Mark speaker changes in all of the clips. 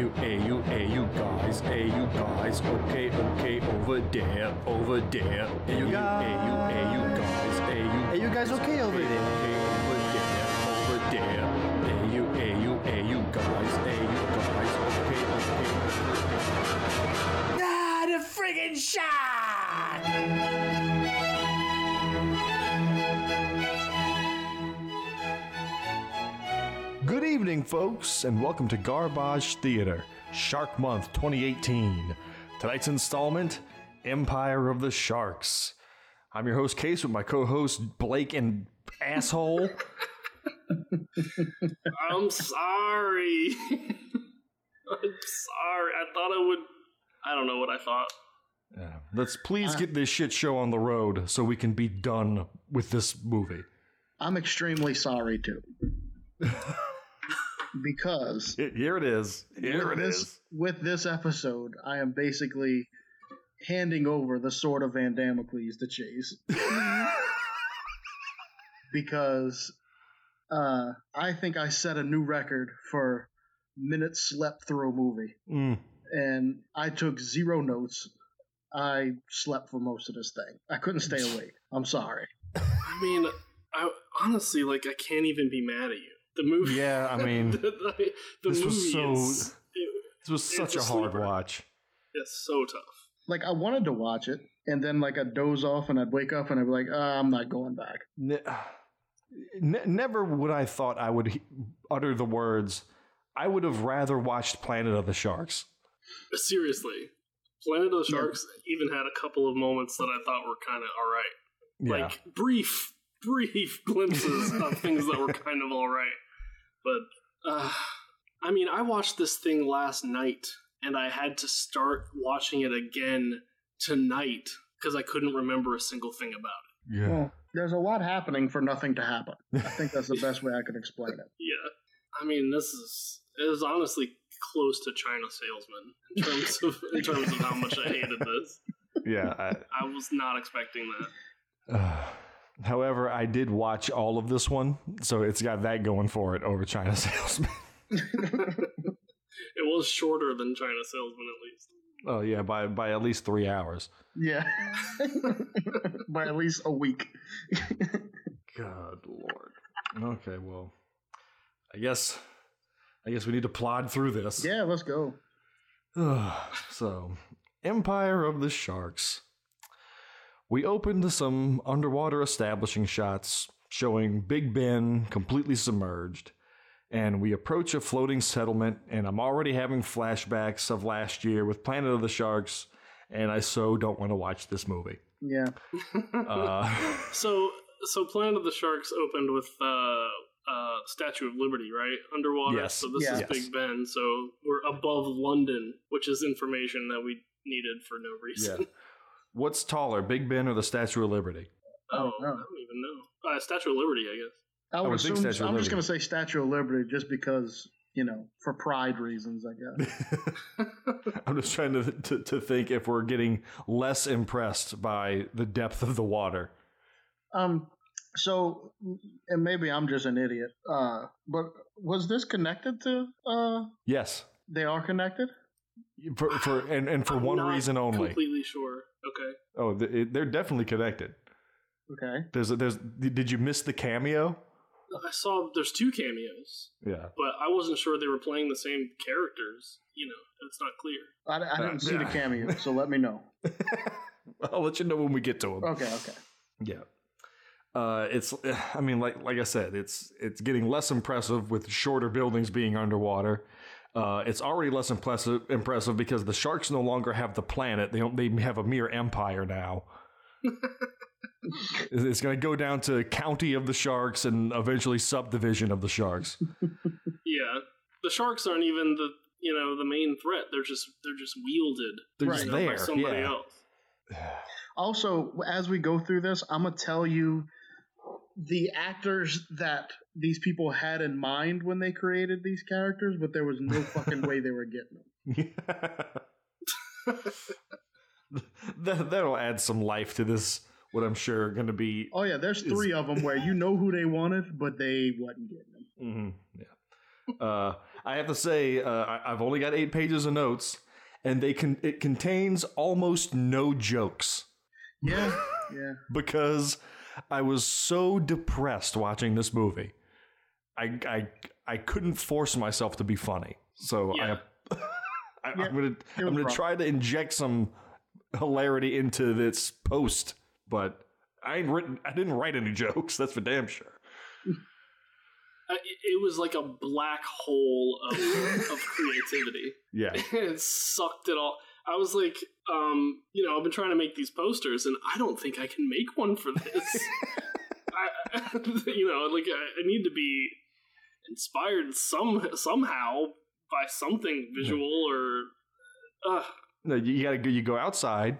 Speaker 1: okay, over there, hey you guys, okay over there, hey you guys, okay. Ah, the friggin' shot! Good evening, folks, and welcome to Garbage Theater, Shark Month 2018. Tonight's installment, Empire of the Sharks. I'm your host, Case, with my co-host, Blake and Asshole.
Speaker 2: I'm sorry. I'm sorry. I thought I would... I don't know what I thought.
Speaker 1: Let's please get this shit show on the road so we can be done with this movie.
Speaker 3: I'm extremely sorry, too. Because
Speaker 1: here it is.
Speaker 3: With this episode, I am basically handing over the sword of Van Damocles to Chase. Because I think I set a new record for minutes slept through a movie. And I took 0 notes. I slept for most of this thing. I couldn't stay awake. I'm sorry.
Speaker 2: I mean, honestly, I can't even be mad at you. The movie.
Speaker 1: Yeah, I mean, this was such a hard
Speaker 2: sleeper.
Speaker 1: Watch.
Speaker 2: It's so tough.
Speaker 3: I wanted to watch it, and then I'd doze off, and I'd wake up, and I'd be like, I'm not going back.
Speaker 1: Never would I thought I would utter the words, I would have rather watched Planet of the Sharks.
Speaker 2: Seriously. Planet of the Sharks even had a couple of moments that I thought were kind of all right.
Speaker 1: Yeah.
Speaker 2: Brief glimpses of things that were kind of all right. But, I mean, I watched this thing last night, and I had to start watching it again tonight because I couldn't remember a single thing about it.
Speaker 1: Yeah.
Speaker 3: Well, there's a lot happening for nothing to happen. I think that's the best way I could explain it.
Speaker 2: Yeah. I mean, it is honestly close to China Salesman in terms of how much I hated this.
Speaker 1: Yeah.
Speaker 2: I was not expecting that.
Speaker 1: However, I did watch all of this one, so it's got that going for it over China Salesman.
Speaker 2: It was shorter than China Salesman, at least.
Speaker 1: Oh, yeah, by at least 3 hours.
Speaker 3: Yeah. By at least a week.
Speaker 1: God, Lord. Okay, well, I guess we need to plod through this.
Speaker 3: Yeah, let's go.
Speaker 1: So, Empire of the Sharks. We opened to some underwater establishing shots showing Big Ben completely submerged, and we approach a floating settlement, and I'm already having flashbacks of last year with Planet of the Sharks, and I so don't want to watch this movie.
Speaker 3: Yeah.
Speaker 2: So Planet of the Sharks opened with Statue of Liberty, right? Underwater.
Speaker 1: Yes.
Speaker 2: So this is Big Ben. So we're above London, which is information that we needed for no reason.
Speaker 1: Yeah. What's taller, Big Ben or the Statue of Liberty?
Speaker 2: I don't even know. Statue of Liberty, I guess.
Speaker 3: I would assume, I'm just going to say Statue of Liberty just because, for pride reasons, I guess.
Speaker 1: I'm just trying to think if we're getting less impressed by the depth of the water.
Speaker 3: So, and maybe I'm just an idiot, but was this connected to...
Speaker 1: Yes.
Speaker 3: They are connected?
Speaker 1: For one reason only.
Speaker 2: Completely sure. Okay.
Speaker 1: Oh, they're definitely connected.
Speaker 3: Okay.
Speaker 1: Did you miss the cameo?
Speaker 2: I saw there's 2 cameos.
Speaker 1: Yeah.
Speaker 2: But I wasn't sure they were playing the same characters. It's not clear.
Speaker 3: I didn't see the cameo, so let me know.
Speaker 1: I'll let you know when we get to them.
Speaker 3: Okay.
Speaker 1: Yeah. It's, I mean, like I said, it's getting less impressive with shorter buildings being underwater. It's already less impressive because the sharks no longer have the planet. They have a mere empire now. It's going to go down to county of the sharks and eventually subdivision of the sharks.
Speaker 2: Yeah, the sharks aren't even the main threat. They're just wielded.
Speaker 1: They're just there
Speaker 2: by somebody else.
Speaker 3: Also, as we go through this, I'm going to tell you the actors that these people had in mind when they created these characters, but there was no fucking way they were getting them.
Speaker 1: That'll add some life to this, what I'm sure going to be...
Speaker 3: Oh, yeah, there's 3 of them where you know who they wanted, but they wasn't getting them.
Speaker 1: Mm-hmm, yeah. I have to say, I've only got 8 pages of notes, and it contains almost no jokes.
Speaker 3: Yeah.
Speaker 1: Because I was so depressed watching this movie. I couldn't force myself to be funny. So I'm gonna try to inject some hilarity into this post, but I didn't write any jokes. That's for damn sure.
Speaker 2: It was like a black hole of creativity.
Speaker 1: Yeah,
Speaker 2: it sucked it all. I was like, I've been trying to make these posters, and I don't think I can make one for this. I need to be inspired somehow by something visual or.
Speaker 1: No, you go outside.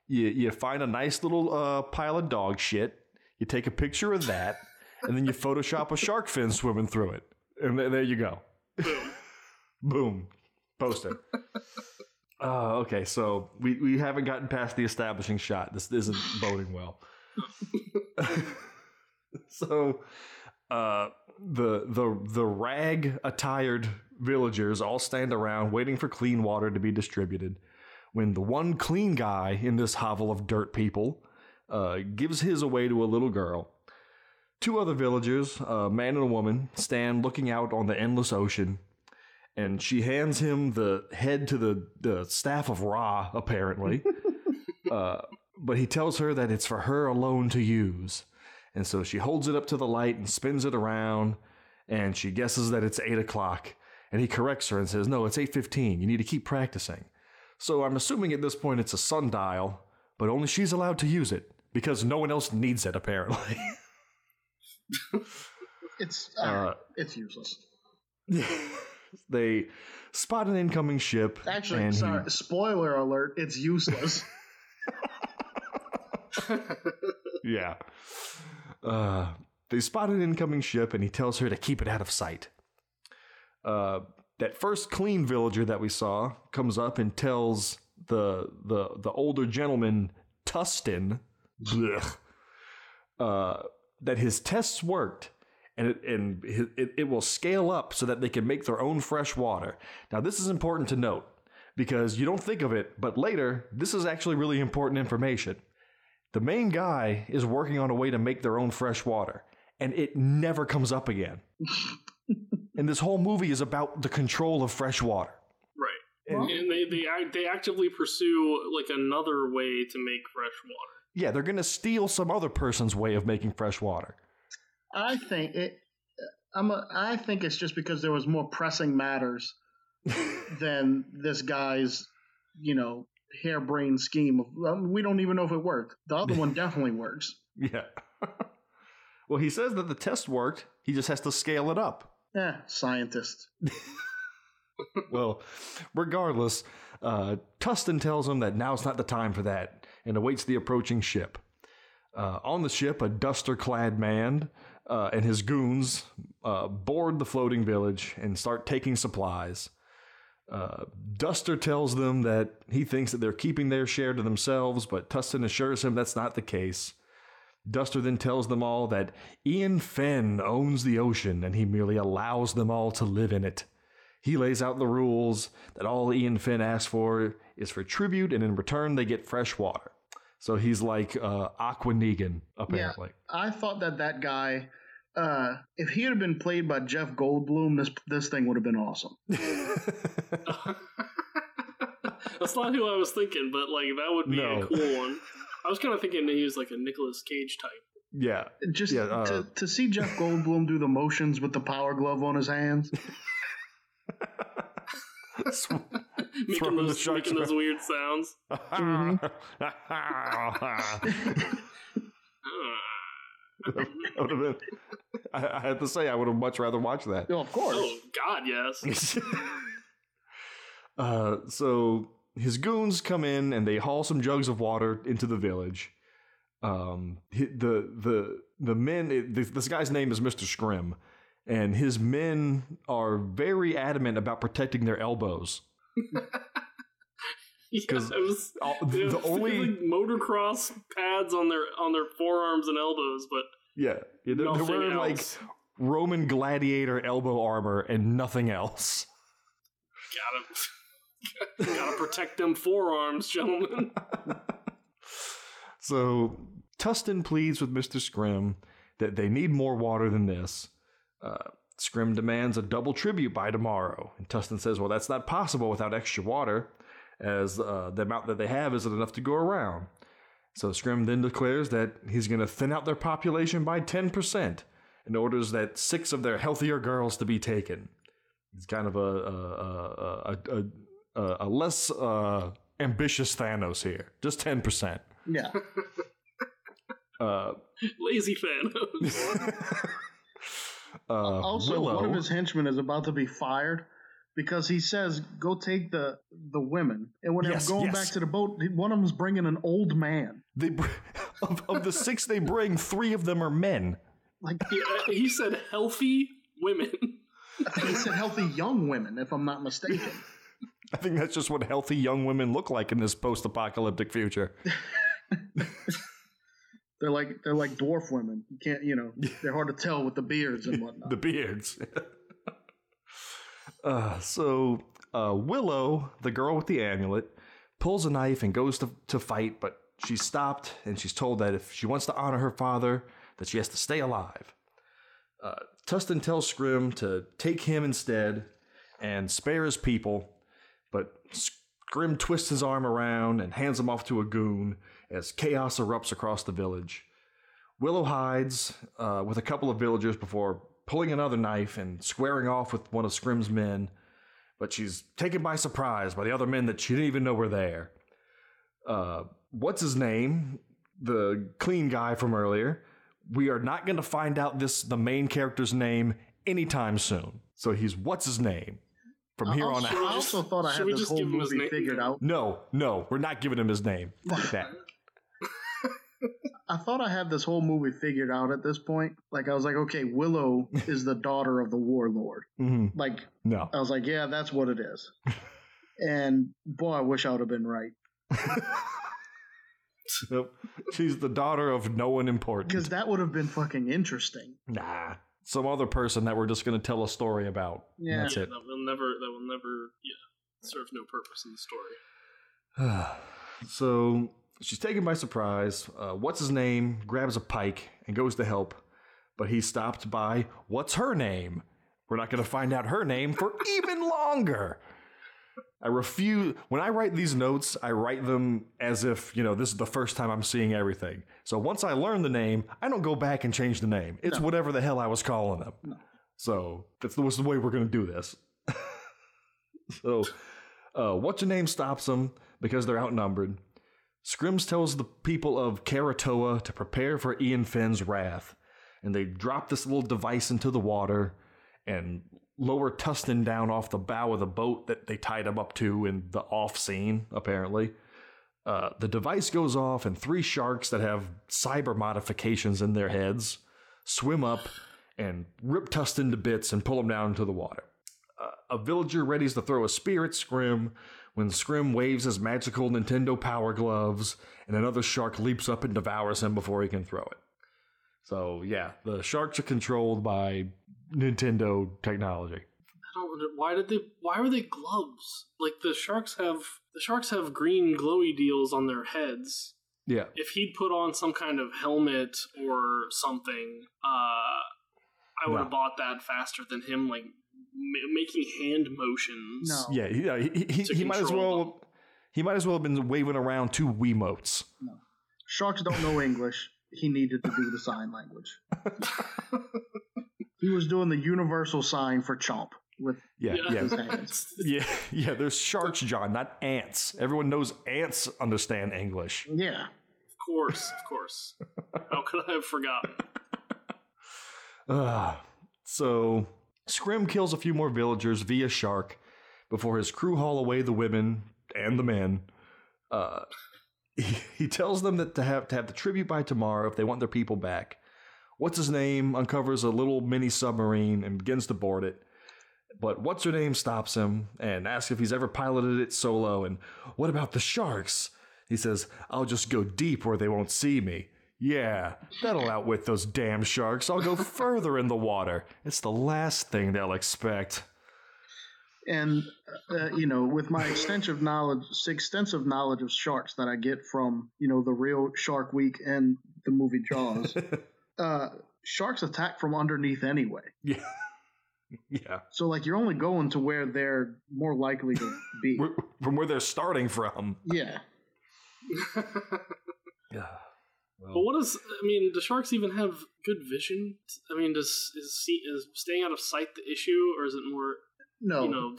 Speaker 1: You find a nice little pile of dog shit. You take a picture of that, and then you Photoshop a shark fin swimming through it, and there you go.
Speaker 2: Boom.
Speaker 1: Boom. Post it. Okay, so we haven't gotten past the establishing shot. This isn't boding well. So, the rag attired villagers all stand around waiting for clean water to be distributed, when the one clean guy in this hovel of dirt people gives his away to a little girl. 2 other villagers, a man and a woman, stand looking out on the endless ocean, and she hands him the head to the staff of Ra, apparently. But he tells her that it's for her alone to use. And so she holds it up to the light and spins it around, and she guesses that it's 8 o'clock. And he corrects her and says, no, it's 8:15. You need to keep practicing. So I'm assuming at this point it's a sundial, but only she's allowed to use it, because no one else needs it, apparently.
Speaker 3: It's useless.
Speaker 1: They spot an incoming ship.
Speaker 3: Actually, spoiler alert, it's useless.
Speaker 1: Yeah. They spot an incoming ship, and he tells her to keep it out of sight. That first clean villager that we saw comes up and tells the older gentleman, Tustin, that his tests worked, and it will scale up so that they can make their own fresh water. Now, this is important to note, because you don't think of it, but later, this is actually really important information. The main guy is working on a way to make their own fresh water, and it never comes up again. And this whole movie is about the control of fresh water.
Speaker 2: Right. And they actively pursue like another way to make fresh water.
Speaker 1: Yeah, they're going to steal some other person's way of making fresh water.
Speaker 3: I think it's just because there was more pressing matters than this guy's, harebrained scheme of, we don't even know if it worked. The other one definitely works.
Speaker 1: Yeah. Well, he says that the test worked. He just has to scale it up.
Speaker 3: Scientist.
Speaker 1: Well, regardless, Tustin tells him that now's not the time for that, and awaits the approaching ship. On the ship, a duster-clad man and his goons board the floating village and start taking supplies. Duster tells them that he thinks that they're keeping their share to themselves, but Tustin assures him that's not the case. Duster then tells them all that Ian Fenn owns the ocean, and he merely allows them all to live in it. He lays out the rules that all Ian Fenn asks for is for tribute, and in return they get fresh water. So he's like Aqua Negan, apparently.
Speaker 3: Yeah, I thought that guy, if he had been played by Jeff Goldblum, this thing would have been awesome.
Speaker 2: That's not who I was thinking, but like that would be a cool one. I was kind of thinking that he was like a Nicolas Cage type.
Speaker 1: Yeah.
Speaker 3: To see Jeff Goldblum do the motions with the power glove on his hands.
Speaker 2: making those weird sounds.
Speaker 1: Mm-hmm. I have to say, I would have much rather watched that.
Speaker 3: Oh, of course.
Speaker 2: Oh, God, yes.
Speaker 1: So his goons come in and they haul some jugs of water into the village. The men, this guy's name is Mr. Scrim, and his men are very adamant about protecting their elbows.
Speaker 2: Because the only like motocross pads on their forearms and elbows, but
Speaker 1: they're wearing else. Like Roman gladiator elbow armor and nothing else.
Speaker 2: Gotta protect them forearms, gentlemen.
Speaker 1: So Tustin pleads with Mr. Scrim that they need more water than this. Scrim demands a double tribute by tomorrow. And Tustin says, well, that's not possible without extra water, as the amount that they have isn't enough to go around. So Scrim then declares that he's going to thin out their population by 10% and orders that 6 of their healthier girls to be taken. It's kind of a less ambitious Thanos here. Just 10%.
Speaker 3: Yeah.
Speaker 2: Lazy Thanos.
Speaker 3: Also,
Speaker 1: Willow,
Speaker 3: one of his henchmen is about to be fired because he says, go take the women. And when they're going back to the boat, one of them's bringing an old man.
Speaker 1: Of the 6 they bring, 3 of them are men.
Speaker 3: Like
Speaker 2: he said healthy women.
Speaker 3: He said healthy young women, if I'm not mistaken.
Speaker 1: I think that's just what healthy young women look like in this post-apocalyptic future. They're like
Speaker 3: dwarf women. You can't, they're hard to tell with the beards and whatnot.
Speaker 1: The beards. So Willow, the girl with the amulet, pulls a knife and goes to fight, but she's stopped and she's told that if she wants to honor her father, that she has to stay alive. Tustin tells Scrim to take him instead and spare his people, but Scrim twists his arm around and hands him off to a goon as chaos erupts across the village. Willow hides with a couple of villagers before pulling another knife and squaring off with one of Scrim's men, but she's taken by surprise by the other men that she didn't even know were there. What's his name? The clean guy from earlier. We are not going to find out the main character's name anytime soon. So he's what's his name from here on out.
Speaker 3: I also thought I had this whole movie figured out.
Speaker 1: No, we're not giving him his name. Fuck that.
Speaker 3: I thought I had this whole movie figured out at this point. Like, I was like, okay, Willow is the daughter of the warlord.
Speaker 1: Mm-hmm.
Speaker 3: Like,
Speaker 1: no.
Speaker 3: I was like, yeah, that's what it is. And boy, I wish I would have been right.
Speaker 1: So, she's the daughter of no one important.
Speaker 3: Because that would have been fucking interesting.
Speaker 1: Nah. Some other person that we're just going to tell a story about.
Speaker 3: Yeah.
Speaker 1: That's it.
Speaker 2: That will never serve no purpose in the story.
Speaker 1: So she's taken by surprise. What's his name grabs a pike and goes to help, but he's stopped by what's her name. We're not going to find out her name for even longer. I refuse. When I write these notes, I write them as if, this is the first time I'm seeing everything. So once I learn the name, I don't go back and change the name. It's whatever the hell I was calling them.
Speaker 3: No.
Speaker 1: So that's the way we're going to do this. So what's your name stops them because they're outnumbered. Scrims tells the people of Karatoa to prepare for Ian Finn's wrath. And they drop this little device into the water and lower Tustin down off the bow of the boat that they tied him up to in the off scene, apparently. The device goes off and 3 sharks that have cyber modifications in their heads swim up and rip Tustin to bits and pull him down into the water. A villager readies to throw a spear at Scrim when Scrim waves his magical Nintendo Power Gloves and another shark leaps up and devours him before he can throw it. So, yeah, the sharks are controlled by Nintendo technology.
Speaker 2: I don't. Why were they gloves? Like the sharks have green glowy deals on their heads.
Speaker 1: Yeah.
Speaker 2: If he'd put on some kind of helmet or something, I would have bought that faster than him making hand motions.
Speaker 3: No.
Speaker 1: Yeah. He might as well. Them. He might as well have been waving around 2 Wiimotes.
Speaker 3: No. Sharks don't know English. He needed to do the sign language. He was doing the universal sign for chomp with his hands.
Speaker 1: Yeah, there's sharks, John, not ants. Everyone knows ants understand English.
Speaker 3: Yeah.
Speaker 2: Of course. How could I have forgotten?
Speaker 1: So, Scrim kills a few more villagers via shark before his crew haul away the women and the men. He tells them that to have the tribute by tomorrow if they want their people back. What's his name uncovers a little mini submarine and begins to board it. But what's her name stops him and asks if he's ever piloted it solo. And what about the sharks? He says, I'll just go deep where they won't see me. Yeah, that'll outwit those damn sharks. I'll go further in the water. It's the last thing they'll expect.
Speaker 3: And with my extensive knowledge of sharks that I get from the real Shark Week and the movie Jaws, sharks attack from underneath anyway.
Speaker 1: Yeah. Yeah.
Speaker 3: So you're only going to where they're more likely to be.
Speaker 1: From where they're starting from.
Speaker 3: Yeah.
Speaker 1: Yeah. Well,
Speaker 2: but do sharks even have good vision? I mean, is staying out of sight the issue, or is it more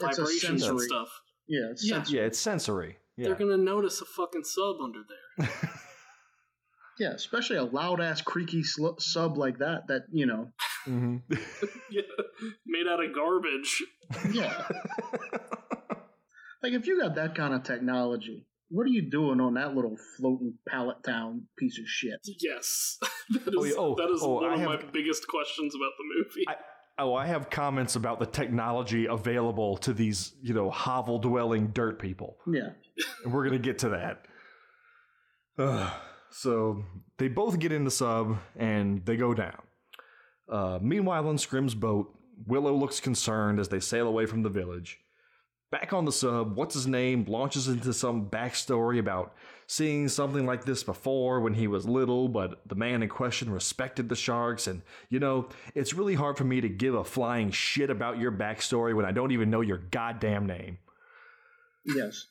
Speaker 2: vibrations and stuff?
Speaker 3: Yeah,
Speaker 1: it's sensory. Yeah.
Speaker 2: They're gonna notice a fucking sub under there.
Speaker 3: Yeah, especially a loud ass creaky sub like that.
Speaker 1: Mm-hmm.
Speaker 2: Yeah, made out of garbage.
Speaker 3: Yeah. If you got that kind of technology, what are you doing on that little floating pallet town piece of shit?
Speaker 2: Yes. That is one of my biggest questions about the movie.
Speaker 1: I have comments about the technology available to these, hovel-dwelling dirt people.
Speaker 3: Yeah.
Speaker 1: And we're going to get to that. So they both get in the sub and they go down. Meanwhile, on Scrim's boat, Willow looks concerned as they sail away from the village. Back on the sub, what's-his-name launches into some backstory about seeing something like this before when he was little, but the man in question respected the sharks, and, it's really hard for me to give a flying shit about your backstory when I don't even know your goddamn name.
Speaker 3: Yes.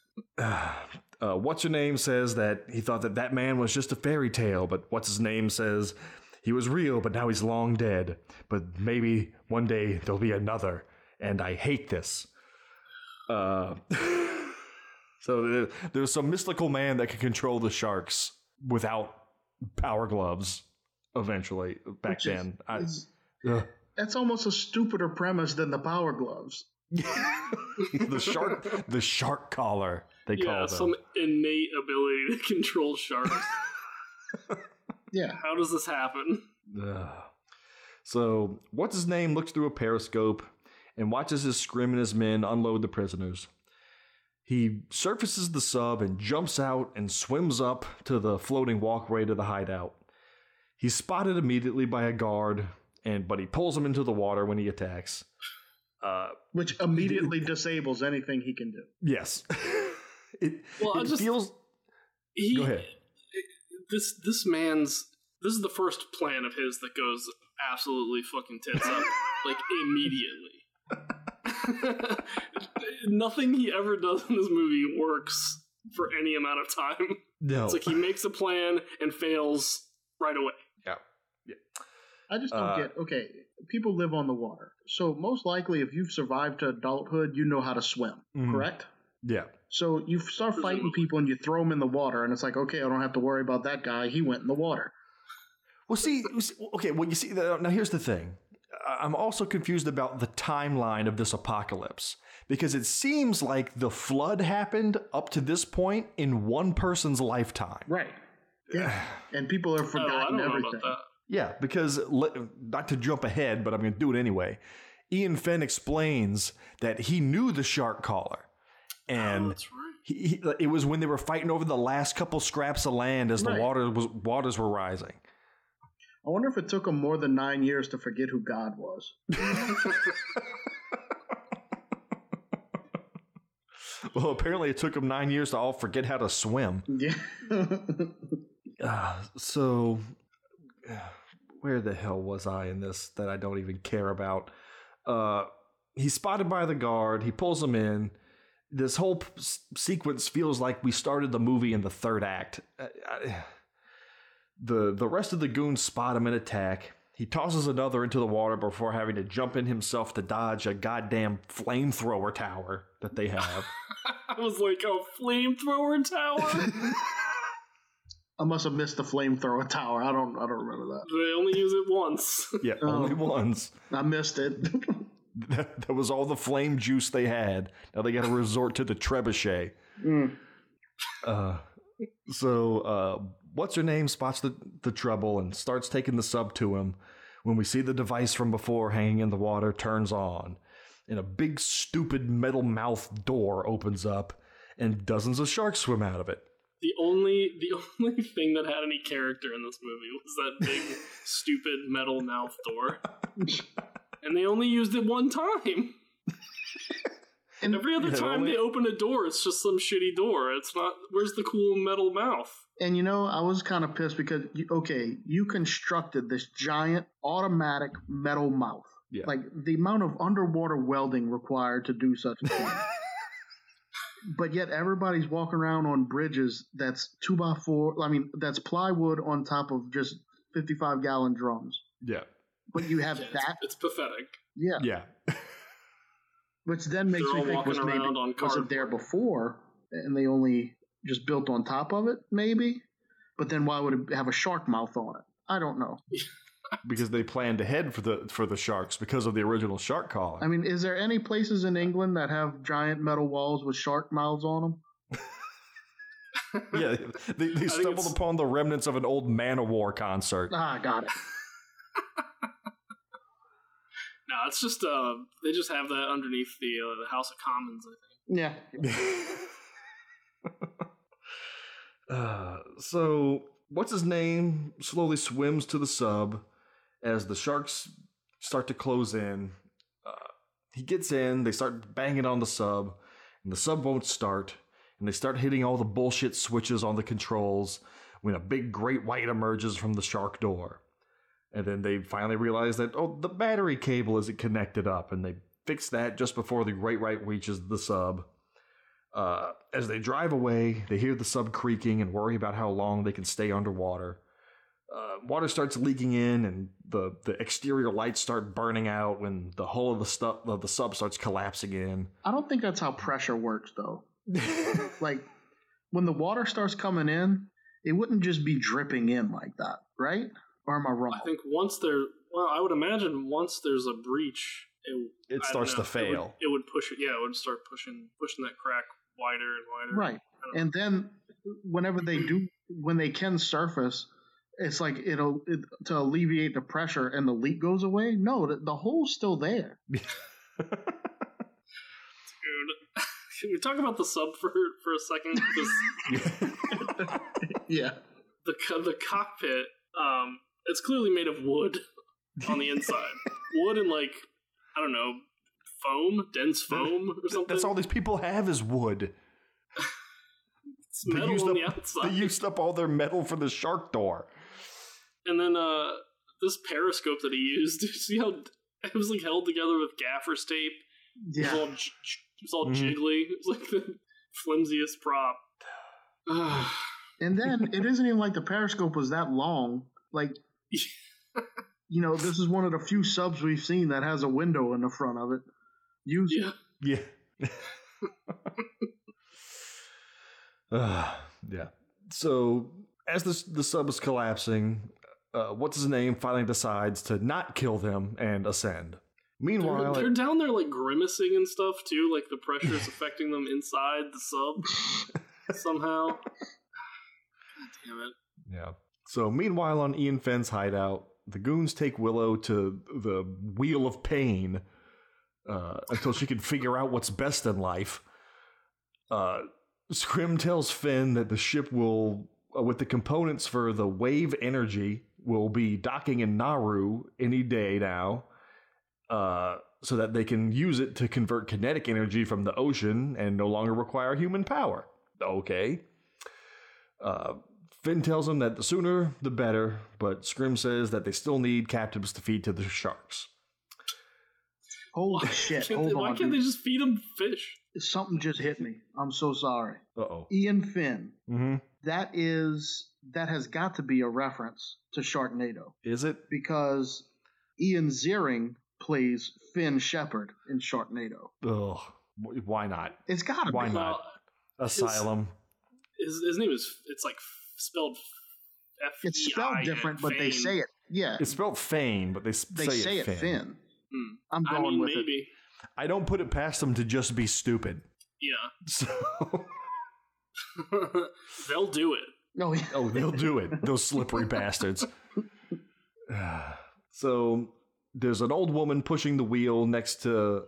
Speaker 1: What's-her-name says that he thought that man was just a fairy tale, but what's-his-name says he was real, but now he's long dead. But maybe one day there'll be another, and I hate this. So there's some mystical man that can control the sharks without power gloves eventually back then.
Speaker 3: That's almost a stupider premise than the power gloves.
Speaker 1: the shark collar, they call them.
Speaker 2: Some innate ability to control sharks.
Speaker 3: Yeah.
Speaker 2: How does this happen?
Speaker 1: So what's his name looks through a periscope and watches his Scrim and his men unload the prisoners. He surfaces the sub and jumps out and swims up to the floating walkway to the hideout. He's spotted immediately by a guard, but he pulls him into the water when he attacks.
Speaker 3: Which immediately disables anything he can do.
Speaker 1: Yes. Go ahead.
Speaker 2: This is the first plan of his that goes absolutely fucking tits up, immediately. Nothing he ever does in this movie works for any amount of time.
Speaker 1: No.
Speaker 2: It's he makes a plan and fails right away.
Speaker 1: Yeah.
Speaker 3: I just don't get, people live on the water. So most likely if you've survived to adulthood, you know how to swim, correct?
Speaker 1: Yeah.
Speaker 3: So you start fighting people and you throw them in the water and it's I don't have to worry about that guy. He went in the water.
Speaker 1: Well, now here's the thing. I'm also confused about the timeline of this apocalypse because it seems like the flood happened up to this point in one person's lifetime.
Speaker 3: Right. Yeah. And people have forgotten everything.
Speaker 2: Know about that.
Speaker 1: Yeah, because, not to jump ahead, but I'm going to do it anyway. Ian Fenn explains that he knew the shark collar. And
Speaker 2: that's right.
Speaker 1: It was when they were fighting over the last couple scraps of land as the waters were rising.
Speaker 3: I wonder if it took him more than 9 years to forget who God was.
Speaker 1: Well, apparently it took him 9 years to all forget how to swim.
Speaker 3: Yeah.
Speaker 1: So, where the hell was I in this that I don't even care about? He's spotted by the guard. He pulls him in. This whole sequence feels like we started the movie in the third act. The rest of the goons spot him and attack. He tosses another into the water before having to jump in himself to dodge a goddamn flamethrower tower that they have.
Speaker 2: I was like, a flamethrower tower?
Speaker 3: I must have missed the flamethrower tower. I don't remember that.
Speaker 2: They only use it once.
Speaker 1: Yeah, only once.
Speaker 3: I missed it.
Speaker 1: That was all the flame juice they had. Now they got to resort to the trebuchet. So what's-her-name spots the trouble and starts taking the sub to him when we see the device from before hanging in the water turns on. And a big, stupid metal mouth door opens up and dozens of sharks swim out of it.
Speaker 2: The only thing that had any character in this movie was that big, stupid metal mouth door. And they only used it one time.
Speaker 3: And
Speaker 2: every other time they open a door, it's just some shitty door. It's not. Where's the cool metal mouth?
Speaker 3: And I was kind of pissed because you constructed this giant automatic metal mouth.
Speaker 1: Yeah.
Speaker 3: Like the amount of underwater welding required to do such a thing. But yet everybody's walking around on bridges that's 2x4. I mean, that's plywood on top of just 55-gallon drums.
Speaker 1: Yeah.
Speaker 3: But you have that.
Speaker 2: It's pathetic.
Speaker 3: Yeah.
Speaker 1: Yeah.
Speaker 3: Which then makes me think wasn't there before, and they only just built on top of it, maybe? But then why would it have a shark mouth on it? I don't know.
Speaker 1: Because they planned ahead for the sharks because of the original shark colony.
Speaker 3: I mean, is there any places in England that have giant metal walls with shark mouths on them?
Speaker 1: Yeah, they stumbled upon the remnants of an old Man-O-War concert.
Speaker 3: Got it.
Speaker 2: No, it's just they just have that underneath the House of Commons, I
Speaker 3: think.
Speaker 1: Yeah. So what's his name slowly swims to the sub as the sharks start to close in. He gets in, they start banging on the sub, and the sub won't start, and they start hitting all the bullshit switches on the controls when a big great white emerges from the shark door. And then they finally realize that, the battery cable isn't connected up, and they fix that just before the great white reaches the sub. As they drive away, they hear the sub creaking and worry about how long they can stay underwater. Water starts leaking in, and the exterior lights start burning out when the hull of the sub starts collapsing in.
Speaker 3: I don't think that's how pressure works, though. Like, when the water starts coming in, it wouldn't just be dripping in like that, right? Or am I wrong?
Speaker 2: think. I think I would imagine once there's a breach,
Speaker 1: it starts to fail.
Speaker 2: It would push it. Yeah, it would start pushing that crack wider and wider.
Speaker 3: Right. And then when they can surface, it's like to alleviate the pressure and the leak goes away. No, the hole's still there.
Speaker 2: Dude, can we talk about the sub for a second?
Speaker 3: Yeah.
Speaker 2: The cockpit, it's clearly made of wood on the inside. Wood and I don't know, dense foam or something.
Speaker 1: That's all these people have is wood.
Speaker 2: It's metal on the outside.
Speaker 1: They used up all their metal for the shark door. And
Speaker 2: then this periscope that he used, see how it was held together with gaffer's tape?
Speaker 3: Yeah.
Speaker 2: It was all jiggly. It was like the flimsiest prop.
Speaker 3: And then it isn't even like the periscope was that long. This is one of the few subs we've seen that has a window in the front of it. Use it.
Speaker 1: Yeah. Yeah. So as the sub is collapsing, what's his name finally decides to not kill them and ascend. Meanwhile,
Speaker 2: they're down there grimacing and stuff too. Like the pressure is affecting them inside the sub somehow. God damn it.
Speaker 1: Yeah. So meanwhile, on Ian Fenn's hideout, the goons take Willow to the Wheel of Pain until she can figure out what's best in life. Scrim tells Finn that the ship will, with the components for the wave energy, will be docking in Nauru any day now, so that they can use it to convert kinetic energy from the ocean and no longer require human power. Okay. Finn tells him that the sooner the better, but Scrim says that they still need captives to feed to the sharks.
Speaker 3: Holy shit.
Speaker 2: Why can't they just feed them fish?
Speaker 3: Something just hit me. I'm so sorry.
Speaker 1: Uh-oh.
Speaker 3: Ian Finn.
Speaker 1: Mm-hmm.
Speaker 3: That has got to be a reference to Sharknado.
Speaker 1: Is it?
Speaker 3: Because Ian Ziering plays Finn Shepard in Sharknado.
Speaker 1: Ugh. Why not?
Speaker 3: It's got to be.
Speaker 1: Why not? Asylum.
Speaker 2: His name is, it's spelled F-E-I.
Speaker 3: It's spelled different, but they say it. Yeah.
Speaker 1: It's spelled Fane, but they say it Finn.
Speaker 3: I'm going with
Speaker 2: maybe.
Speaker 3: it.
Speaker 1: I don't put it past them to just be stupid.
Speaker 2: Yeah.
Speaker 1: So
Speaker 2: they'll do it.
Speaker 3: Oh, yeah.
Speaker 1: Oh, they'll do it. Those slippery bastards. So there's an old woman pushing the wheel next to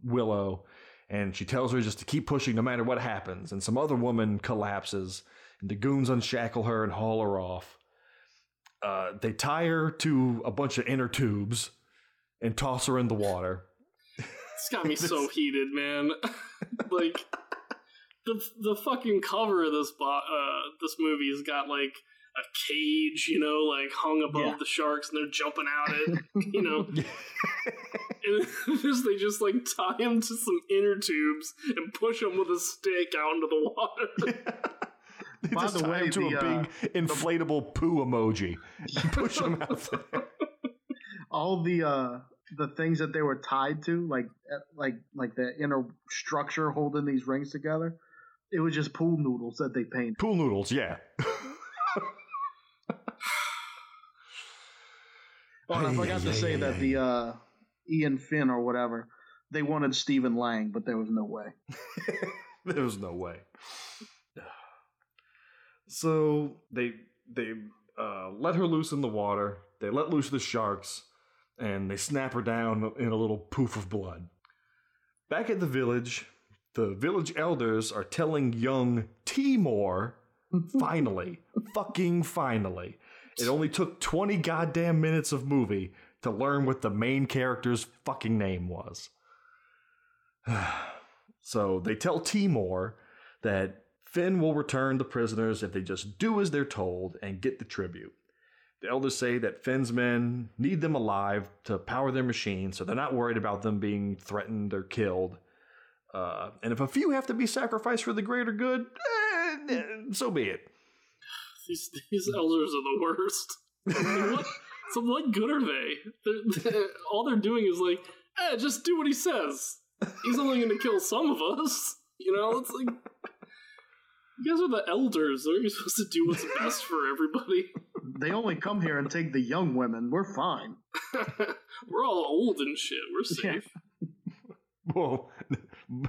Speaker 1: Willow, and she tells her just to keep pushing no matter what happens. And some other woman collapses, and the goons unshackle her and haul her off. They tie her to a bunch of inner tubes and toss her in the water.
Speaker 2: It's got me so heated, man. Like, the fucking cover of this movie has got, like, a cage, you know, like, hung above the sharks, and they're jumping out it, you know. And they just, like, tie him to some inner tubes and push him with a stick out into the water.
Speaker 1: They By just the tie way, him to a big inflatable poo emoji and push him out there.
Speaker 3: All the things that they were tied to, like the inner structure holding these rings together, it was just pool noodles that they painted.
Speaker 1: Pool noodles, yeah.
Speaker 3: Oh, I forgot to say that the Ian Finn or whatever, they wanted Stephen Lang, but there was no way.
Speaker 1: There was no way. So they let her loose in the water. They let loose the sharks, and they snap her down in a little poof of blood. Back at the village elders are telling young Timor, fucking finally, it only took 20 goddamn minutes of movie to learn what the main character's fucking name was. So they tell Timor that Finn will return the prisoners if they just do as they're told and get the tribute. The elders say that Finn's men need them alive to power their machine, so they're not worried about them being threatened or killed. And if a few have to be sacrificed for the greater good, so be it.
Speaker 2: These elders are the worst. What good are they? All they're doing is like, just do what he says. He's only going to kill some of us. You know, it's like, you guys are the elders. Aren't you supposed to do what's best for everybody?
Speaker 3: They only come here and take the young women. We're fine.
Speaker 2: We're all old and shit. We're safe.
Speaker 1: Yeah. Well,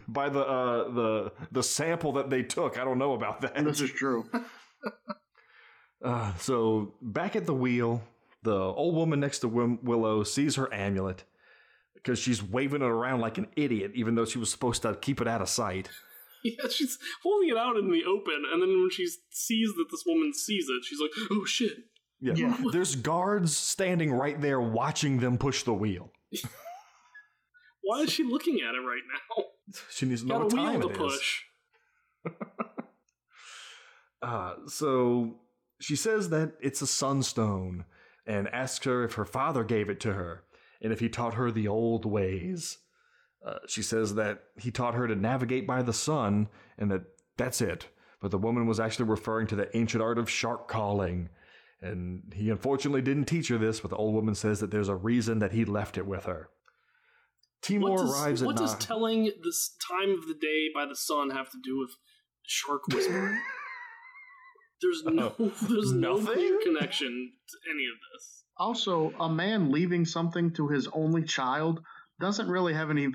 Speaker 1: by the sample that they took, I don't know about that.
Speaker 3: This is true.
Speaker 1: So back at the wheel, the old woman next to Willow sees her amulet because she's waving it around like an idiot, even though she was supposed to keep it out of sight.
Speaker 2: Yeah, she's holding it out in the open, and then when she sees that this woman sees it, she's like, oh shit.
Speaker 1: Yeah. There's guards standing right there watching them push the wheel.
Speaker 2: Why is she looking at it right now?
Speaker 1: She needs to know what time it is. So she says that it's a sunstone and asks her if her father gave it to her and if he taught her the old ways. She says that he taught her to navigate by the sun and that's it. But the woman was actually referring to the ancient art of shark calling. And he unfortunately didn't teach her this, but the old woman says that there's a reason that he left it with her. Timor arrives at
Speaker 2: What does telling this time of the day by the sun have to do with shark whispering? There's no clear connection to any of this.
Speaker 3: Also, a man leaving something to his only child doesn't really have any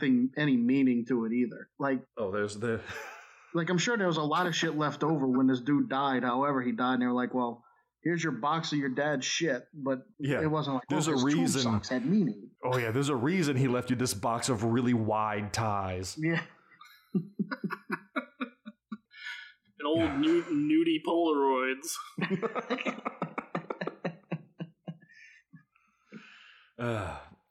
Speaker 3: meaning to it either. Like, like, I'm sure there was a lot of shit left over when this dude died, however he died, and they were like, well, here's your box of your dad's shit, but it wasn't like,
Speaker 1: there's a reason.
Speaker 3: Socks had meaning.
Speaker 1: Oh yeah, there's a reason he left you this box of really wide ties.
Speaker 3: Yeah.
Speaker 2: An old nudie Polaroids.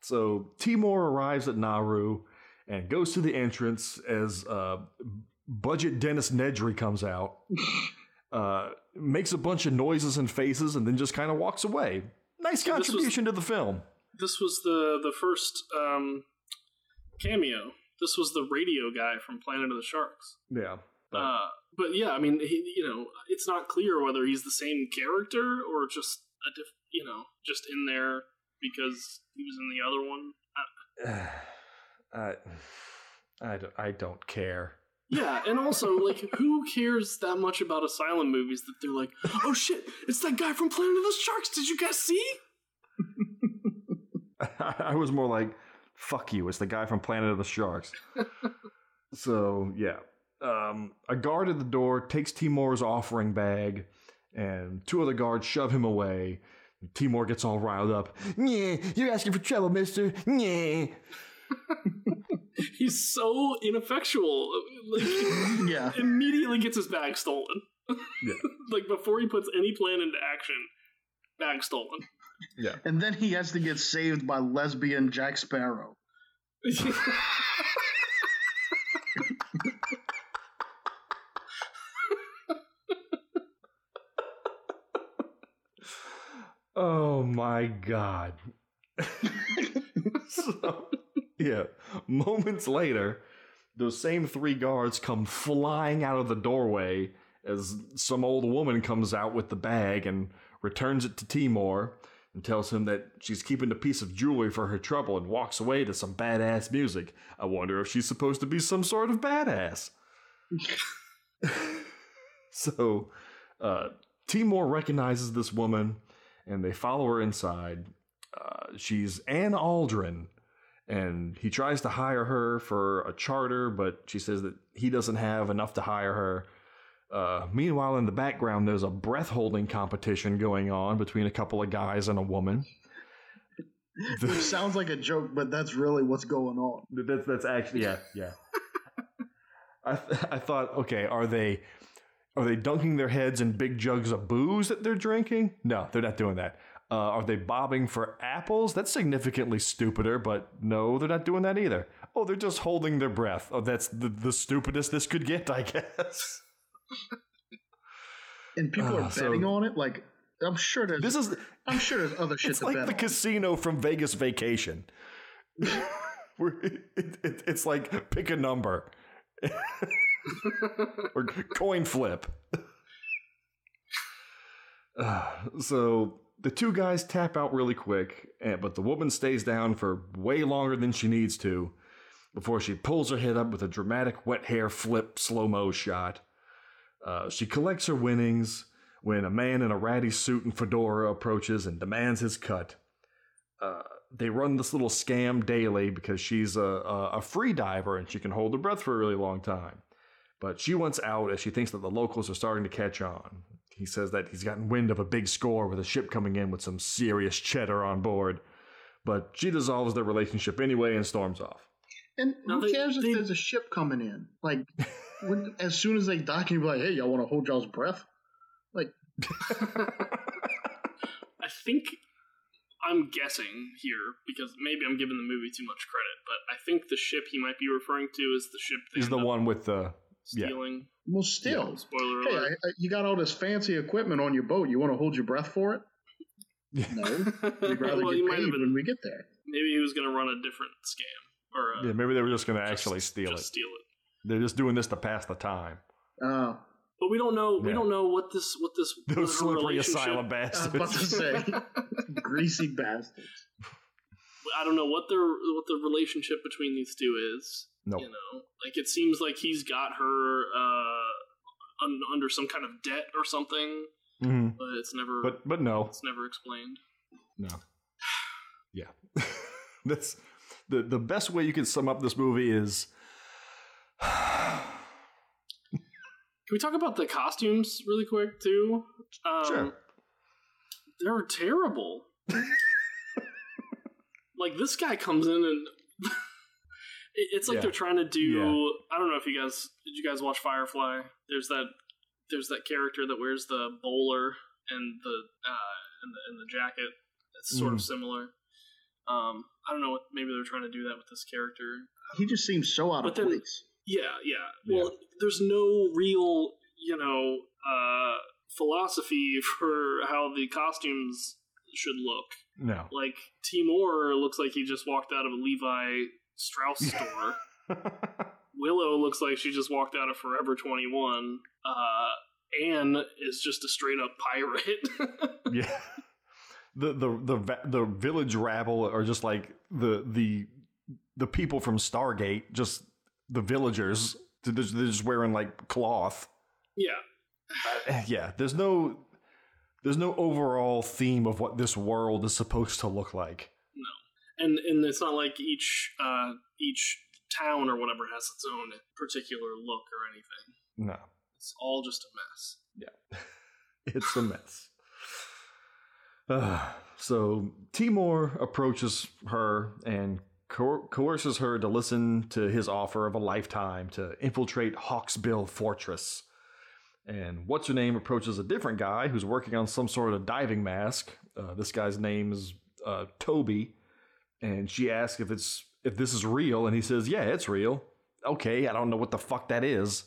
Speaker 1: So Timor arrives at Nauru and goes to the entrance as budget Dennis Nedry comes out. Makes a bunch of noises and faces and then just kind of walks away. Nice contribution to the film.
Speaker 2: This was the first cameo. This was the radio guy from Planet of the Sharks.
Speaker 1: Yeah.
Speaker 2: But yeah, I mean, it's not clear whether he's the same character or just just in there because he was in
Speaker 1: the other one. I don't care.
Speaker 2: Yeah, and also, like, who cares that much about Asylum movies that they're like, oh shit, it's that guy from Planet of the Sharks, did you guys see?
Speaker 1: I was more like, fuck you, it's the guy from Planet of the Sharks. So, yeah. A guard at the door takes Timor's offering bag, and two other guards shove him away. Timor gets all riled up. Yeah, you're asking for trouble, mister. Yeah.
Speaker 2: He's so ineffectual. Like, immediately gets his bag stolen.
Speaker 1: Yeah.
Speaker 2: Like, before he puts any plan into action, bag stolen.
Speaker 1: Yeah.
Speaker 3: And then he has to get saved by lesbian Jack Sparrow.
Speaker 1: Oh my God. So, yeah, moments later, those same 3 guards come flying out of the doorway as some old woman comes out with the bag and returns it to Timur and tells him that she's keeping a piece of jewelry for her trouble and walks away to some badass music. I wonder if she's supposed to be some sort of badass. So, Timur recognizes this woman and they follow her inside. She's Anne Aldrin, and he tries to hire her for a charter, but she says that he doesn't have enough to hire her. Meanwhile, in the background, there's a breath-holding competition going on between a couple of guys and a woman.
Speaker 3: It sounds like a joke, but that's really what's going on.
Speaker 1: That's actually, yeah. I thought, okay, are they dunking their heads in big jugs of booze that they're drinking? No, they're not doing that. Are they bobbing for apples? That's significantly stupider, but no, they're not doing that either. Oh, they're just holding their breath. Oh, that's the stupidest this could get, I guess.
Speaker 3: And people are betting on it? Like, I'm sure there's other shit
Speaker 1: it's
Speaker 3: to
Speaker 1: like
Speaker 3: bet
Speaker 1: the
Speaker 3: on.
Speaker 1: casino from Vegas Vacation. It's like, pick a number. Or coin flip. So the 2 guys tap out really quick, but the woman stays down for way longer than she needs to before she pulls her head up with a dramatic wet hair flip slow-mo shot. She collects her winnings when a man in a ratty suit and fedora approaches and demands his cut. They run this little scam daily because she's a free diver and she can hold her breath for a really long time. But she wants out as she thinks that the locals are starting to catch on. He says that he's gotten wind of a big score with a ship coming in with some serious cheddar on board. But she dissolves their relationship anyway and storms off.
Speaker 3: And who cares if there's a ship coming in? Like, as soon as they dock, you'll be like, hey, y'all want to hold y'all's breath? Like,
Speaker 2: I think I'm guessing here because maybe I'm giving the movie too much credit, but I think the ship he might be referring to is the ship
Speaker 1: is the one with the
Speaker 2: stealing.
Speaker 3: Well, still,
Speaker 2: yeah, spoiler
Speaker 3: hey,
Speaker 2: alert.
Speaker 3: you got all this fancy equipment on your boat. You want to hold your breath for it? No, we'd rather get paid when we get there.
Speaker 2: Maybe he was going to run a different scam, or
Speaker 1: maybe they were just going to actually steal it. They're just doing this to pass the time.
Speaker 3: Oh.
Speaker 2: But we don't know. Yeah. We don't know what this.
Speaker 1: Those slippery asylum bastards.
Speaker 3: I was about to say, greasy bastards.
Speaker 2: I don't know what the relationship between these 2 is.
Speaker 1: No,
Speaker 2: you know, like it seems like he's got her under some kind of debt or something.
Speaker 1: Mm-hmm.
Speaker 2: But it's never.
Speaker 1: But no,
Speaker 2: it's never explained.
Speaker 1: No. Yeah, that's the best way you can sum up this movie is.
Speaker 2: Can we talk about the costumes really quick, too?
Speaker 1: Sure.
Speaker 2: They're terrible. Like, this guy comes in and... it's like they're trying to do... Yeah. I don't know if you guys... Did you guys watch Firefly? There's that character that wears the bowler and the jacket. It's sort of similar. I don't know what... Maybe they're trying to do that with this character.
Speaker 3: He just seems so out of place.
Speaker 2: Yeah. Well, there's no real, philosophy for how the costumes should look.
Speaker 1: No.
Speaker 2: Like, Timur looks like he just walked out of a Levi Strauss store. Willow looks like she just walked out of Forever 21. Anne is just a straight up pirate.
Speaker 1: Yeah. The village rabble are just like the people from Stargate, just the villagers. They're just wearing like cloth.
Speaker 2: Yeah.
Speaker 1: Yeah. There's no overall theme of what this world is supposed to look like.
Speaker 2: No. And it's not like each town or whatever has its own particular look or anything.
Speaker 1: No.
Speaker 2: It's all just a mess.
Speaker 1: Yeah. It's a mess. So Timur approaches her and coerces her to listen to his offer of a lifetime to infiltrate Hawksbill Fortress. And What's-Her-Name approaches a different guy who's working on some sort of diving mask. This guy's name is Toby. And she asks if if this is real, and he says, yeah, it's real. Okay, I don't know what the fuck that is.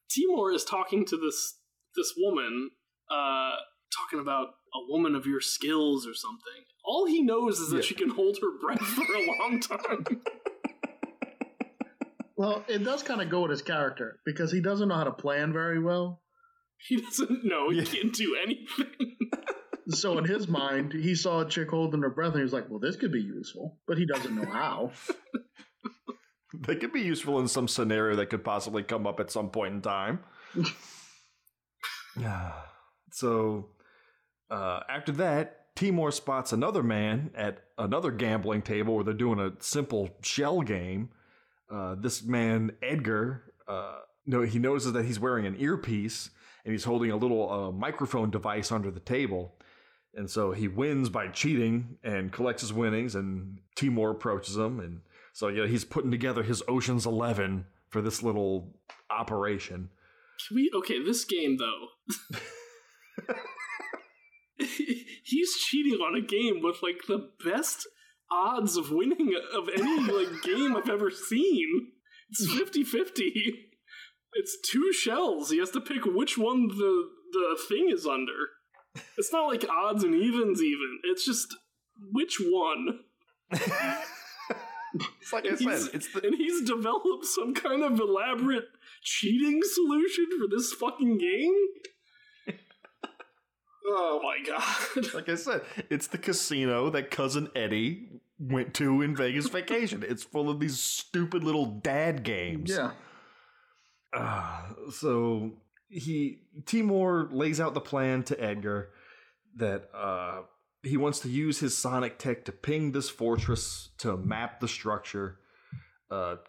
Speaker 2: Timur is talking to this woman, talking about a woman of your skills or something. All he knows is that she can hold her breath for a long time.
Speaker 3: Well, it does kind of go with his character, because he doesn't know how to plan very well.
Speaker 2: He doesn't know. He can't do anything.
Speaker 3: So in his mind, he saw a chick holding her breath, and he was like, well, this could be useful. But he doesn't know how.
Speaker 1: They could be useful in some scenario that could possibly come up at some point in time. So, after that, Timur spots another man at another gambling table where they're doing a simple shell game. This man, Edgar, he notices that he's wearing an earpiece, and he's holding a little microphone device under the table. And so he wins by cheating and collects his winnings, and Timur approaches him. And so he's putting together his Ocean's 11 for this little operation.
Speaker 2: This game, though. He's cheating on a game with, like, the best odds of winning of any, like, game I've ever seen. It's 50-50. It's 2 shells. He has to pick which one the thing is under. It's not like odds and evens even. It's just which one.
Speaker 1: It's like I said,
Speaker 2: and he's developed some kind of elaborate cheating solution for this fucking game? Oh my god.
Speaker 1: Like I said, it's the casino that Cousin Eddie went to in Vegas Vacation. It's full of these stupid little dad games.
Speaker 3: Yeah.
Speaker 1: So Timur lays out the plan to Edgar that he wants to use his sonic tech to ping this fortress to map the structure.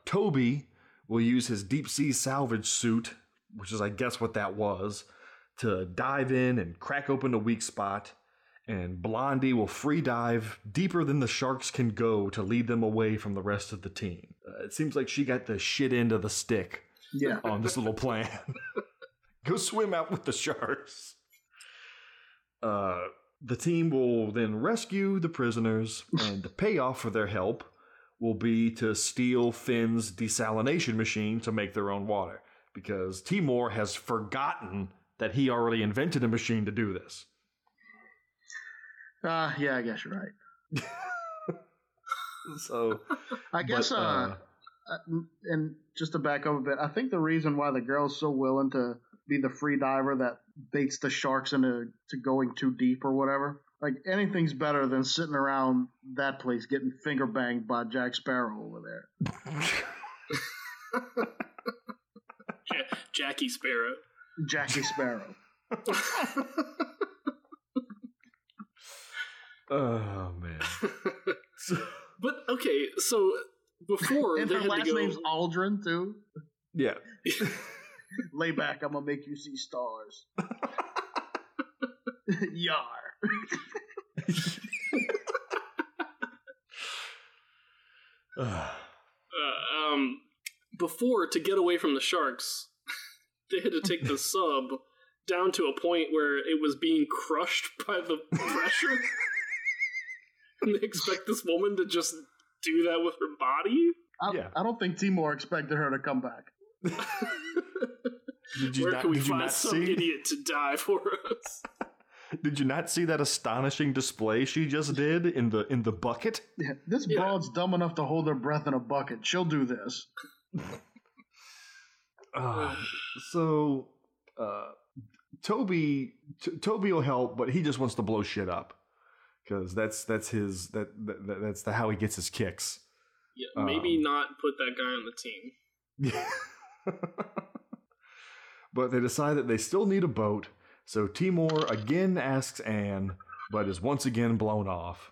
Speaker 1: Toby will use his deep sea salvage suit, which is I guess what that was, to dive in and crack open a weak spot. And Blondie will free dive deeper than the sharks can go to lead them away from the rest of the team. It seems like she got the shit end of the stick on this little plan. Go swim out with the sharks. The team will then rescue the prisoners, and the payoff for their help will be to steal Finn's desalination machine to make their own water, because Timur has forgotten that he already invented a machine to do this.
Speaker 3: Yeah, I guess you're right.
Speaker 1: So,
Speaker 3: I guess, and just to back up a bit, I think the reason why the girl's so willing to be the free diver that baits the sharks into going too deep or whatever, like anything's better than sitting around that place getting finger banged by Jack Sparrow over there.
Speaker 2: Jackie Sparrow.
Speaker 3: Jackie Sparrow.
Speaker 1: Oh man.
Speaker 2: But okay, so before
Speaker 3: and
Speaker 2: they
Speaker 3: her
Speaker 2: had
Speaker 3: last
Speaker 2: to go...
Speaker 3: name's Aldrin too.
Speaker 1: Yeah.
Speaker 3: Lay back, I'm gonna make you see stars. Yar.
Speaker 2: Before, to get away from the sharks, they had to take the sub down to a point where it was being crushed by the pressure. And they expect this woman to just do that with her body?
Speaker 3: I don't think Timur expected her to come back.
Speaker 2: Where can we find some idiot to die for us?
Speaker 1: Did you not see that astonishing display she just did in the bucket?
Speaker 3: Yeah, this broad's dumb enough to hold her breath in a bucket. She'll do this.
Speaker 1: So Toby will help, but he just wants to blow shit up because that's how he gets his kicks.
Speaker 2: Yeah, maybe not put that guy on the team.
Speaker 1: Yeah. But they decide that they still need a boat, so Timur again asks Anne, but is once again blown off.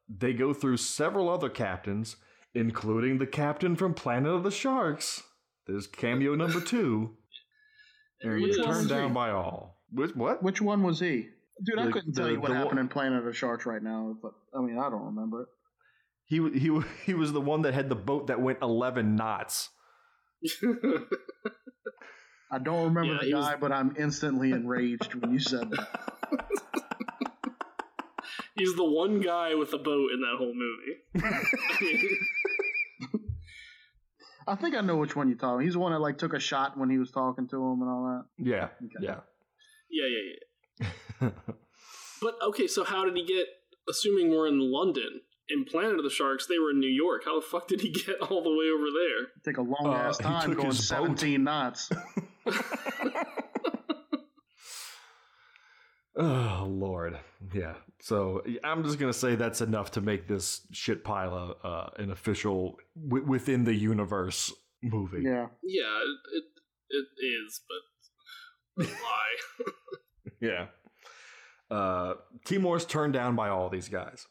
Speaker 1: They go through several other captains, including the captain from Planet of the Sharks. There's cameo number 2. And turned down by all. What?
Speaker 3: Which one was he? Dude, I couldn't tell you what happened in Planet of the Sharks right now, but I mean, I don't remember it.
Speaker 1: He was the one that had the boat that went 11 knots.
Speaker 3: I don't remember the guy, but I'm instantly enraged when you said that.
Speaker 2: He's the one guy with a boat in that whole movie. I mean,
Speaker 3: I think I know which one you're talking. He's the one that like took a shot when he was talking to him and all that.
Speaker 1: Yeah,
Speaker 3: Okay.
Speaker 2: yeah. But okay, so how did he get? Assuming we're in London, in Planet of the Sharks, they were in New York. How the fuck did he get all the way over there?
Speaker 3: Take a long ass time going 17 knots.
Speaker 1: Oh, Lord. Yeah. So I'm just going to say that's enough to make this shit pile an official within the universe movie.
Speaker 3: Yeah.
Speaker 2: Yeah, it is, but why?
Speaker 1: Yeah. Timor's turned down by all these guys.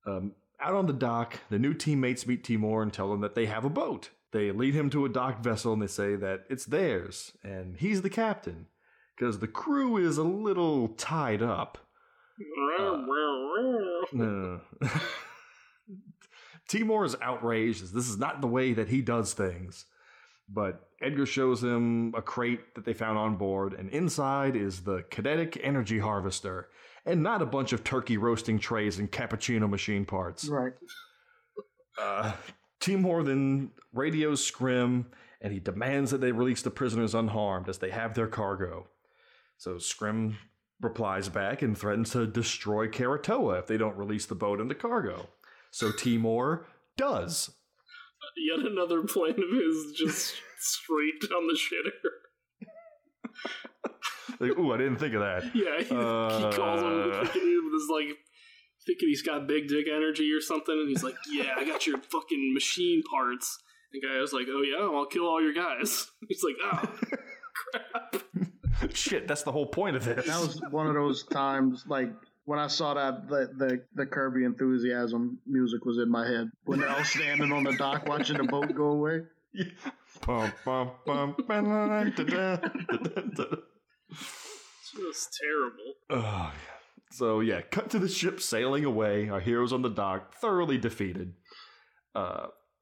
Speaker 1: Out on the dock, the new teammates meet Timor and tell him that they have a boat. They lead him to a docked vessel and they say that it's theirs, and he's the captain. Because the crew is a little tied up. Timor is outraged as this is not the way that he does things. But Edgar shows him a crate that they found on board, and inside is the kinetic energy harvester, and not a bunch of turkey roasting trays and cappuccino machine parts.
Speaker 3: Right.
Speaker 1: Timor then radios Scrim, and he demands that they release the prisoners unharmed as they have their cargo. So Scrim replies back and threatens to destroy Keratoa if they don't release the boat and the cargo. So Timor does.
Speaker 2: Yet another plan of his just straight down the shitter.
Speaker 1: Like, ooh, I didn't think of that.
Speaker 2: Yeah, he calls him thinking this like thinking he's got big dick energy or something, and he's like, "Yeah, I got your fucking machine parts." The guy was like, "Oh yeah, well, I'll kill all your guys." He's like, "Oh crap."
Speaker 1: Shit, that's the whole point of this.
Speaker 3: That was one of those times, like, when I saw that, the Kirby Enthusiasm music was in my head. When they're all standing on the dock watching the boat go away.
Speaker 2: Just terrible.
Speaker 1: Oh, so, yeah, cut to the ship sailing away. Our heroes on the dock, thoroughly defeated.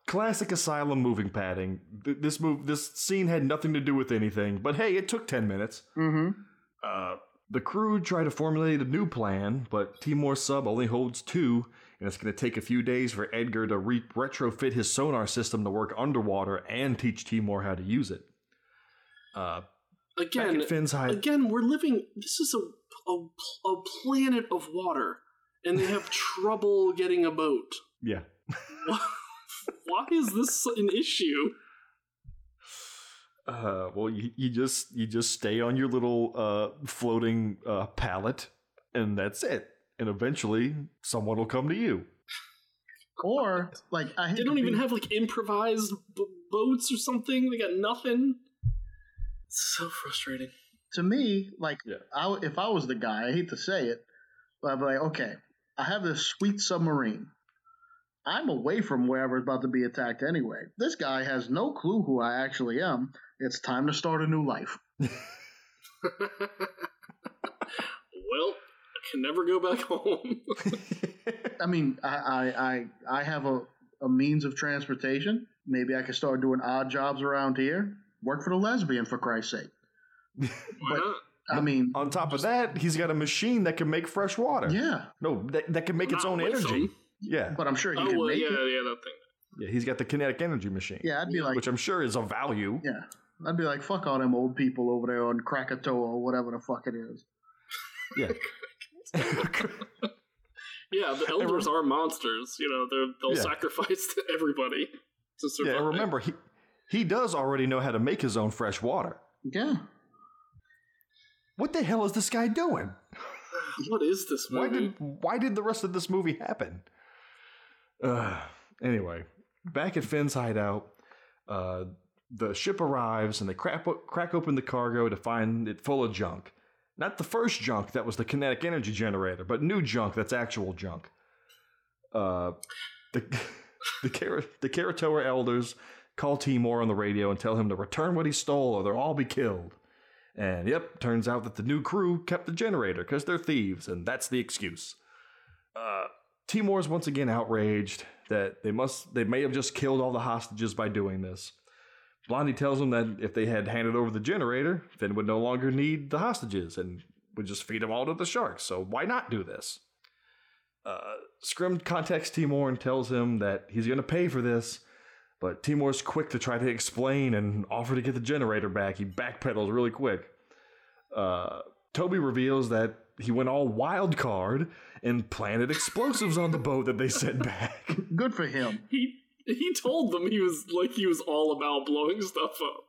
Speaker 1: Classic Asylum moving padding. This scene had nothing to do with anything, but hey, it took 10 minutes.
Speaker 3: Mm-hmm.
Speaker 1: The crew try to formulate a new plan, but Timor's sub only holds 2, and it's going to take a few days for Edgar to retrofit his sonar system to work underwater and teach Timor how to use it.
Speaker 2: Again, we're living. This is a planet of water, and they have trouble getting a boat.
Speaker 1: Yeah.
Speaker 2: Why is this an issue?
Speaker 1: Well, you just stay on your little floating pallet, and that's it. And eventually, someone will come to you.
Speaker 3: Or like
Speaker 2: they don't even have like improvised boats or something. They got nothing. It's so frustrating.
Speaker 3: To me, like, yeah. If I was the guy, I hate to say it, but I'd be like, okay, I have this sweet submarine. I'm away from wherever it's about to be attacked anyway. This guy has no clue who I actually am. It's time to start a new life.
Speaker 2: Well, I can never go back home.
Speaker 3: I mean, I have a means of transportation. Maybe I could start doing odd jobs around here. Work for the lesbian, for Christ's sake.
Speaker 2: Why not?
Speaker 3: I mean,
Speaker 1: on top of that, he's got a machine that can make fresh water.
Speaker 3: Yeah.
Speaker 1: No, that can make its own energy. Yeah.
Speaker 3: But I'm sure he can make it.
Speaker 2: Yeah, that thing.
Speaker 1: Yeah, he's got the kinetic energy machine.
Speaker 3: Yeah, I'd be like...
Speaker 1: Which I'm sure is of value.
Speaker 3: Yeah. I'd be like, fuck all them old people over there on Krakatoa or whatever the fuck it is.
Speaker 1: Yeah.
Speaker 2: Yeah, the elders are monsters. You know, they'll sacrifice to everybody to survive.
Speaker 1: Yeah, remember, he does already know how to make his own fresh water.
Speaker 3: Yeah.
Speaker 1: What the hell is this guy doing?
Speaker 2: What is this movie?
Speaker 1: Why did the rest of this movie happen? Anyway, back at Finn's hideout, the ship arrives and they crack open the cargo to find it full of junk. Not the first junk that was the kinetic energy generator, but new junk that's actual junk. The Keratoa elders call Timor on the radio and tell him to return what he stole or they'll all be killed. And yep, turns out that the new crew kept the generator because they're thieves, and that's the excuse. Timor's once again outraged that they may have just killed all the hostages by doing this. Blondie tells him that if they had handed over the generator, Finn would no longer need the hostages and would just feed them all to the sharks, so why not do this? Scrim contacts Timor and tells him that he's going to pay for this, but Timor's quick to try to explain and offer to get the generator back. He backpedals really quick. Toby reveals that he went all wild card and planted explosives on the boat that they sent back.
Speaker 3: Good for him.
Speaker 2: He told them he was all about blowing stuff up.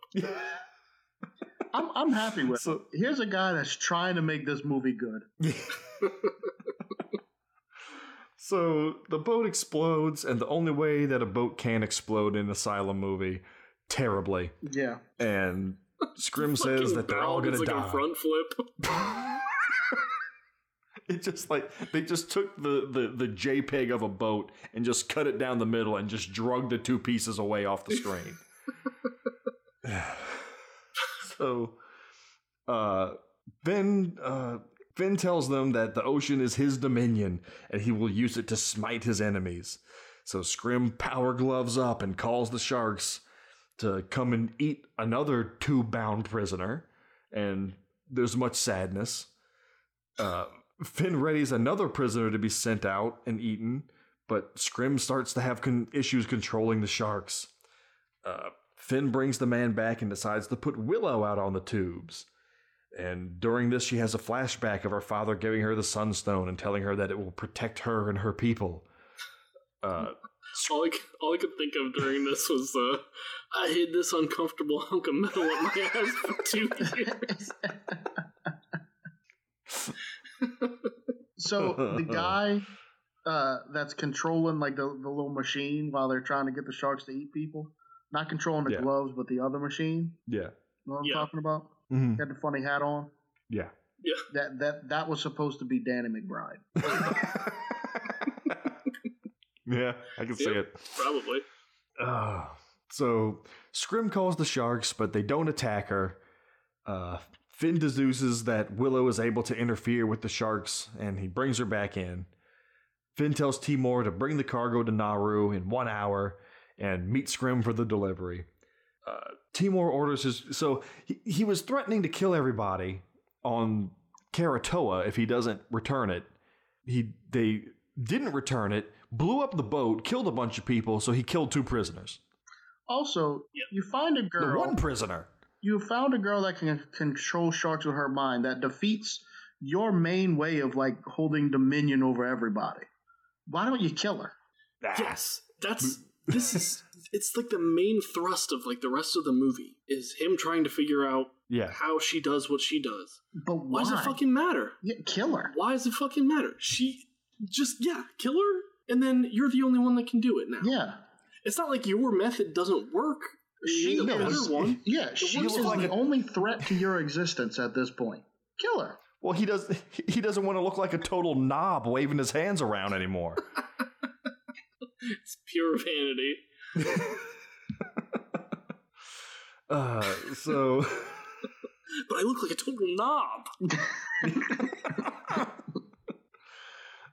Speaker 3: I'm happy with it. Here's a guy that's trying to make this movie good.
Speaker 1: So the boat explodes, and the only way that a boat can explode in an Asylum movie, terribly.
Speaker 3: Yeah.
Speaker 1: And Scrim says that they're all gonna die.
Speaker 2: A front flip.
Speaker 1: It just they just took the JPEG of a boat and just cut it down the middle and just drug the two pieces away off the screen. So, Finn tells them that the ocean is his dominion and he will use it to smite his enemies. So Scrim power gloves up and calls the sharks to come and eat another tube-bound prisoner, and there's much sadness. Finn readies another prisoner to be sent out and eaten, but Scrim starts to have issues controlling the sharks. Finn brings the man back and decides to put Willow out on the tubes. And during this, she has a flashback of her father giving her the Sunstone and telling her that it will protect her and her people.
Speaker 2: All I could think of during this was, I hid this uncomfortable hunk of metal up my ass for 2 years.
Speaker 3: So the guy that's controlling like the little machine while they're trying to get the sharks to eat people, not controlling the gloves, but the other machine.
Speaker 1: Yeah.
Speaker 3: You know what I'm talking about?
Speaker 1: Mm-hmm.
Speaker 3: He had the funny hat on.
Speaker 1: Yeah.
Speaker 2: Yeah.
Speaker 3: That was supposed to be Danny McBride.
Speaker 1: Yeah, I can see it.
Speaker 2: Probably.
Speaker 1: So Scrim calls the sharks, but they don't attack her. Finn deduces that Willow is able to interfere with the sharks, and he brings her back in. Finn tells Timor to bring the cargo to Nauru in 1 hour and meet Scrim for the delivery. Timor orders his... So he was threatening to kill everybody on Karatoa if he doesn't return it. They didn't return it, blew up the boat, killed a bunch of people, so he killed 2 prisoners.
Speaker 3: Also, you find a girl...
Speaker 1: The 1 prisoner.
Speaker 3: You found a girl that can control sharks with her mind that defeats your main way of like holding dominion over everybody. Why don't you kill her?
Speaker 2: Yes, it's like the main thrust of like the rest of the movie is him trying to figure out how she does what she does.
Speaker 3: But why
Speaker 2: does it fucking matter?
Speaker 3: Yeah, kill her.
Speaker 2: Why does it fucking matter? She just kill her, and then you're the only one that can do it now.
Speaker 3: Yeah,
Speaker 2: it's not like your method doesn't work.
Speaker 3: She is one. Yeah, she is
Speaker 1: like
Speaker 3: the only threat to your existence at this point. Kill her.
Speaker 1: Well, he doesn't want to look like a total knob waving his hands around anymore.
Speaker 2: It's pure vanity.
Speaker 1: So
Speaker 2: but I look like a total knob.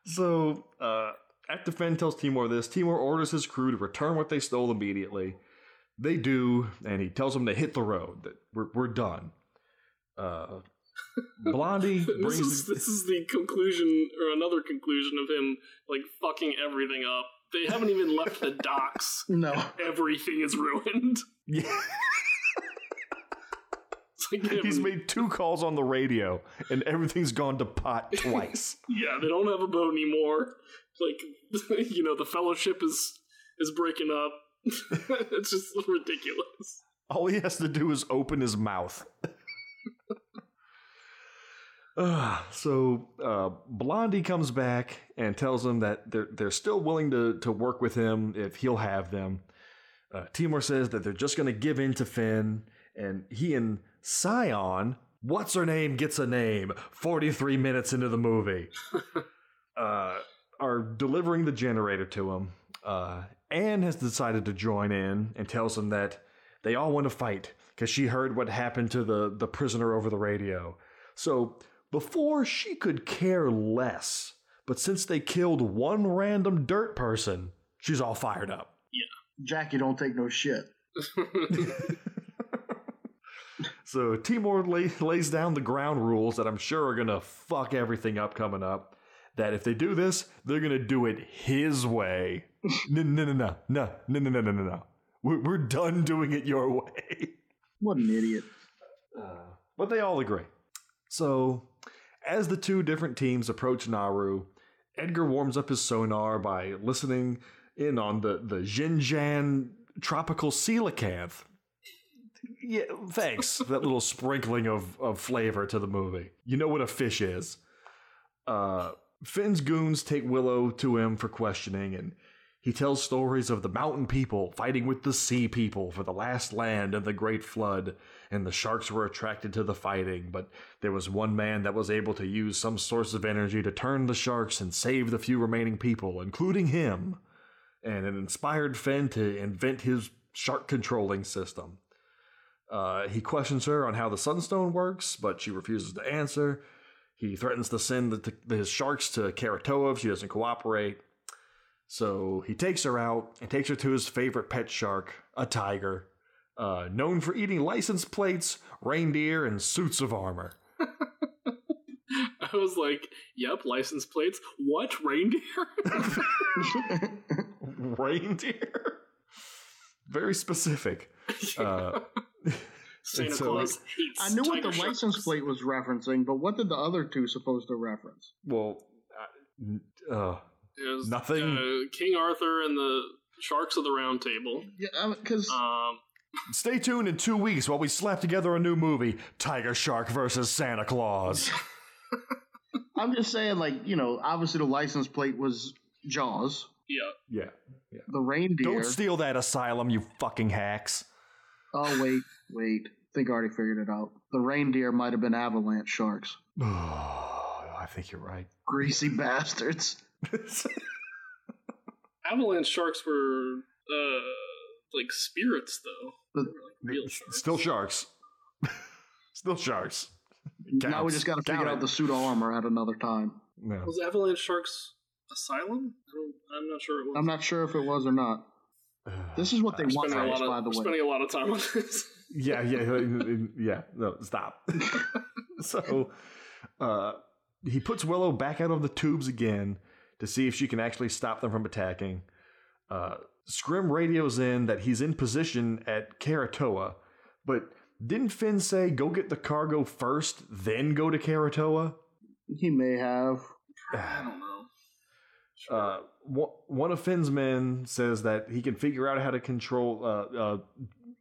Speaker 1: So after Finn tells Timor this, Timor orders his crew to return what they stole immediately. They do, and he tells them to hit the road, that we're done. Blondie brings...
Speaker 2: This is the conclusion, or another conclusion of him, like, fucking everything up. They haven't even left the docks.
Speaker 3: No.
Speaker 2: Everything is ruined.
Speaker 1: Yeah.
Speaker 2: Like
Speaker 1: he's made 2 calls on the radio, and everything's gone to pot twice.
Speaker 2: Yeah, they don't have a boat anymore. Like, the fellowship is breaking up. It's just ridiculous.
Speaker 1: All he has to do is open his mouth. So Blondie comes back and tells them that they're still willing to work with him if he'll have them. Timor says that they're just going to give in to Finn, and he and Scion, what's her name, gets a name 43 minutes into the movie, are delivering the generator to him. Anne has decided to join in and tells them that they all want to fight because she heard what happened to the prisoner over the radio. So before, she could care less, but since they killed 1 random dirt person, she's all fired up.
Speaker 2: Yeah.
Speaker 3: Jackie don't take no shit.
Speaker 1: So Timor lays down the ground rules that I'm sure are going to fuck everything up coming up. that if they do this, they're going to do it his way. No. We're done doing it your way.
Speaker 3: What an idiot.
Speaker 1: But they all agree. So, as the two different teams approach Nauru, Edgar warms up his sonar by listening in on the Xinjiang tropical coelacanth. Yeah, thanks for that little sprinkling of flavor to the movie. You know what a fish is. Finn's goons take Willow to him for questioning, and he tells stories of the mountain people fighting with the sea people for the last land of the Great Flood, and the sharks were attracted to the fighting, but there was one man that was able to use some source of energy to turn the sharks and save the few remaining people, including him, and it inspired Finn to invent his shark controlling system. He questions her on how the Sunstone works, but she refuses to answer. He threatens to send his sharks to Keratoa if she doesn't cooperate. So he takes her out and takes her to his favorite pet shark, a tiger, known for eating license plates, reindeer, and suits of armor.
Speaker 2: I was like, yep, license plates. What? Reindeer?
Speaker 1: Reindeer? Very specific.
Speaker 2: Santa Claus hates
Speaker 3: I knew what the
Speaker 2: tiger
Speaker 3: license
Speaker 2: sharks.
Speaker 3: plate was referencing, but what did the other two supposed to reference?
Speaker 1: Well,
Speaker 2: It was,
Speaker 1: nothing.
Speaker 2: King Arthur and the Sharks of the Round Table.
Speaker 3: Yeah, because
Speaker 1: Stay tuned in 2 weeks while we slap together a new movie, Tiger Shark versus Santa Claus.
Speaker 3: I'm just saying, obviously the license plate was Jaws.
Speaker 2: Yeah.
Speaker 1: Yeah.
Speaker 3: The reindeer.
Speaker 1: Don't steal that, Asylum, you fucking hacks.
Speaker 3: Oh, wait. I think I already figured it out. The reindeer might have been avalanche sharks.
Speaker 1: I think you're right.
Speaker 3: Greasy bastards.
Speaker 2: Avalanche sharks were like spirits, though. They were like real sharks.
Speaker 1: Still sharks. Still sharks.
Speaker 3: Now we just got to figure out the pseudo armor at another time.
Speaker 1: No.
Speaker 2: Was Avalanche Sharks Asylum? I'm not sure it was.
Speaker 3: I'm not sure if it was or not. This is what they want from us, by the
Speaker 2: We're
Speaker 3: way.
Speaker 2: spending a lot of time on this.
Speaker 1: Yeah. No, stop. So, he puts Willow back out of the tubes again to see if she can actually stop them from attacking. Scrim radios in that he's in position at Keratoa, but didn't Finn say go get the cargo first, then go to Keratoa?
Speaker 3: He may have.
Speaker 2: I don't know. Sure.
Speaker 1: One of Finn's men says that he can figure out how to control.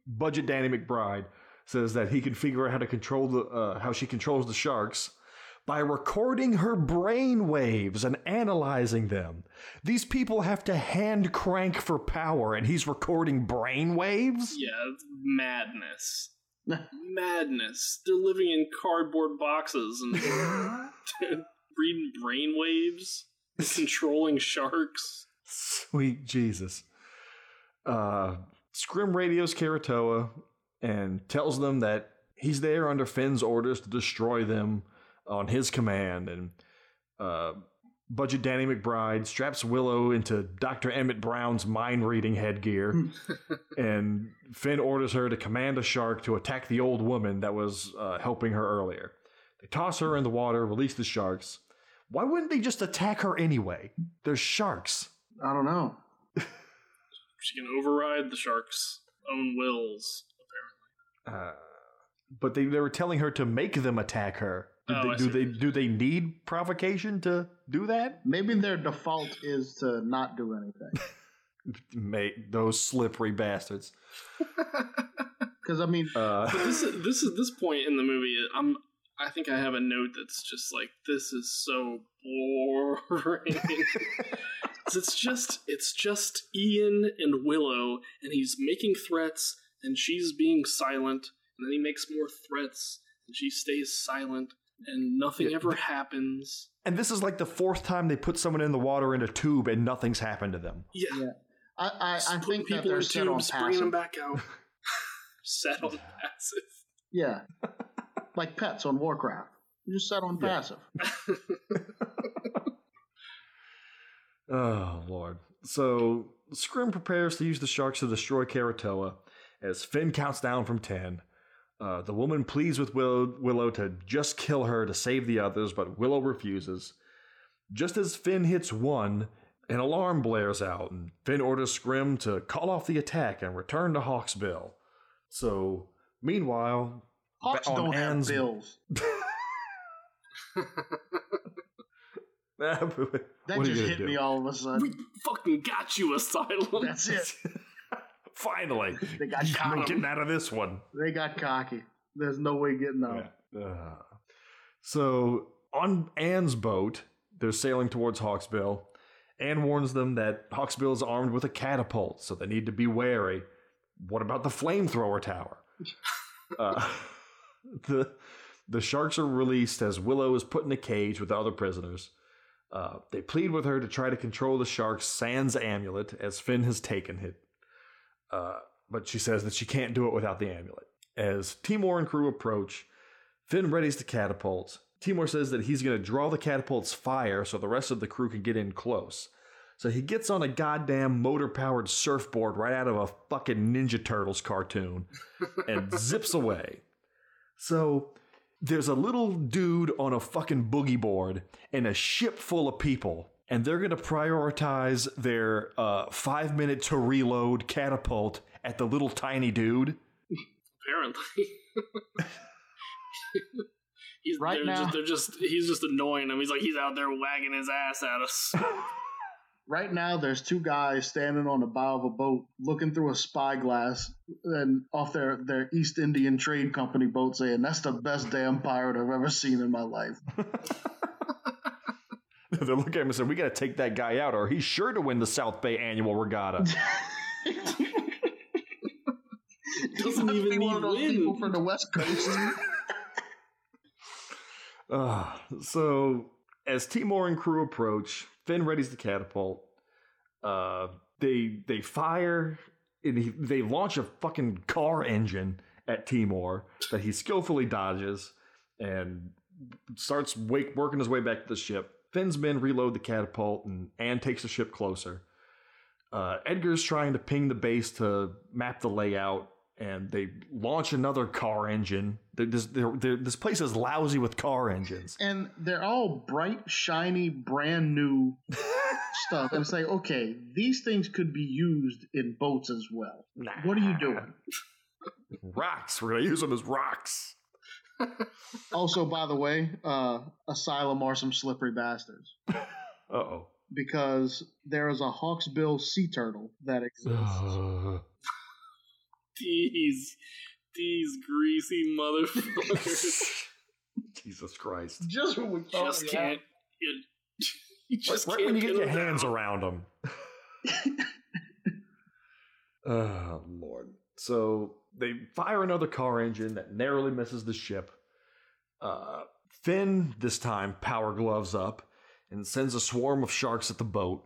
Speaker 1: Budget Danny McBride says that he can figure out how to control how she controls the sharks by recording her brain waves and analyzing them. These people have to hand crank for power, and he's recording brain waves?
Speaker 2: Yeah, it's madness. Madness. They're living in cardboard boxes and reading brain waves and controlling sharks.
Speaker 1: Sweet Jesus. Scrim radios Keratoa and tells them that he's there under Finn's orders to destroy them on his command, and Budget Danny McBride straps Willow into Dr. Emmett Brown's mind-reading headgear, and Finn orders her to command a shark to attack the old woman that was helping her earlier. They toss her in the water, release the sharks. Why wouldn't they just attack her anyway? They're sharks.
Speaker 3: I don't know.
Speaker 2: She can override the shark's own wills, apparently.
Speaker 1: But they were telling her to make them attack her. Do they need provocation to do that?
Speaker 3: Maybe their default is to not do anything.
Speaker 1: Mate, those slippery bastards.
Speaker 3: Because I mean,
Speaker 2: but this point in the movie, I think I have a note that's just like, this is so boring. it's just Ian and Willow, and he's making threats, and she's being silent, and then he makes more threats, and she stays silent, and nothing ever happens.
Speaker 1: And this is like the fourth time they put someone in the water in a tube and nothing's happened to them.
Speaker 2: Yeah.
Speaker 3: I think that
Speaker 2: people
Speaker 3: they're
Speaker 2: in
Speaker 3: set on
Speaker 2: tubes, bring them
Speaker 3: passive.
Speaker 2: back out. Set on passive.
Speaker 3: Yeah. Like pets on Warcraft. You just set on passive.
Speaker 1: Oh, Lord. So, Scrim prepares to use the sharks to destroy Keratoa as Finn counts down from 10. The woman pleads with Willow to just kill her to save the others, but Willow refuses. Just as Finn hits one, an alarm blares out, and Finn orders Scrim to call off the attack and return to Hawksbill. So, meanwhile,
Speaker 3: Hawks don't have bills.
Speaker 1: That
Speaker 3: just hit me all of a sudden.
Speaker 2: We fucking got you, Asylum.
Speaker 3: That's it.
Speaker 1: Finally.
Speaker 3: They got
Speaker 1: no getting out of this one.
Speaker 3: They got cocky. There's no way getting out.
Speaker 1: Yeah. So, on Anne's boat, they're sailing towards Hawksbill. Anne warns them that Hawksbill is armed with a catapult, so they need to be wary. What about the flamethrower tower? The sharks are released as Willow is put in a cage with the other prisoners. They plead with her to try to control the sharks sans amulet, as Finn has taken it. But she says that she can't do it without the amulet. As Timor and crew approach, Finn readies the catapult. Timor says that he's going to draw the catapult's fire so the rest of the crew can get in close. So he gets on a goddamn motor-powered surfboard right out of a fucking Ninja Turtles cartoon and zips away. So there's a little dude on a fucking boogie board and a ship full of people, and they're going to prioritize their 5-minute to reload catapult at the little tiny dude.
Speaker 2: Apparently. He's just annoying him. He's out there wagging his ass at us.
Speaker 3: Right now, there's two guys standing on the bow of a boat looking through a spyglass and off their East Indian Trade Company boat saying, "That's the best damn pirate I've ever seen in my life."
Speaker 1: They look at him and say, "We got to take that guy out or he's sure to win the South Bay Annual Regatta."
Speaker 2: Doesn't even need
Speaker 3: people from the West Coast.
Speaker 1: So, as Timor and crew approach, Finn readies the catapult. They fire, and they launch a fucking car engine at Timor that he skillfully dodges and starts working his way back to the ship. Finn's men reload the catapult, and Anne takes the ship closer. Edgar's trying to ping the base to map the layout, and they launch another car engine. This place is lousy with car engines.
Speaker 3: And they're all bright, shiny, brand new stuff. And it's like, okay, these things could be used in boats as well.
Speaker 1: Nah.
Speaker 3: What are you doing?
Speaker 1: Rocks. We're going to use them as rocks.
Speaker 3: Also, by the way, Asylum are some slippery bastards.
Speaker 1: Uh-oh.
Speaker 3: Because there is a hawksbill sea turtle that exists.
Speaker 2: These greasy motherfuckers.
Speaker 1: Jesus Christ.
Speaker 3: Just when we
Speaker 2: just can't. You just
Speaker 1: right
Speaker 2: can't
Speaker 1: when you get your
Speaker 2: them
Speaker 1: hands
Speaker 2: down.
Speaker 1: around them. Oh, Lord. So they fire another car engine that narrowly misses the ship. Finn, this time, power gloves up and sends a swarm of sharks at the boat.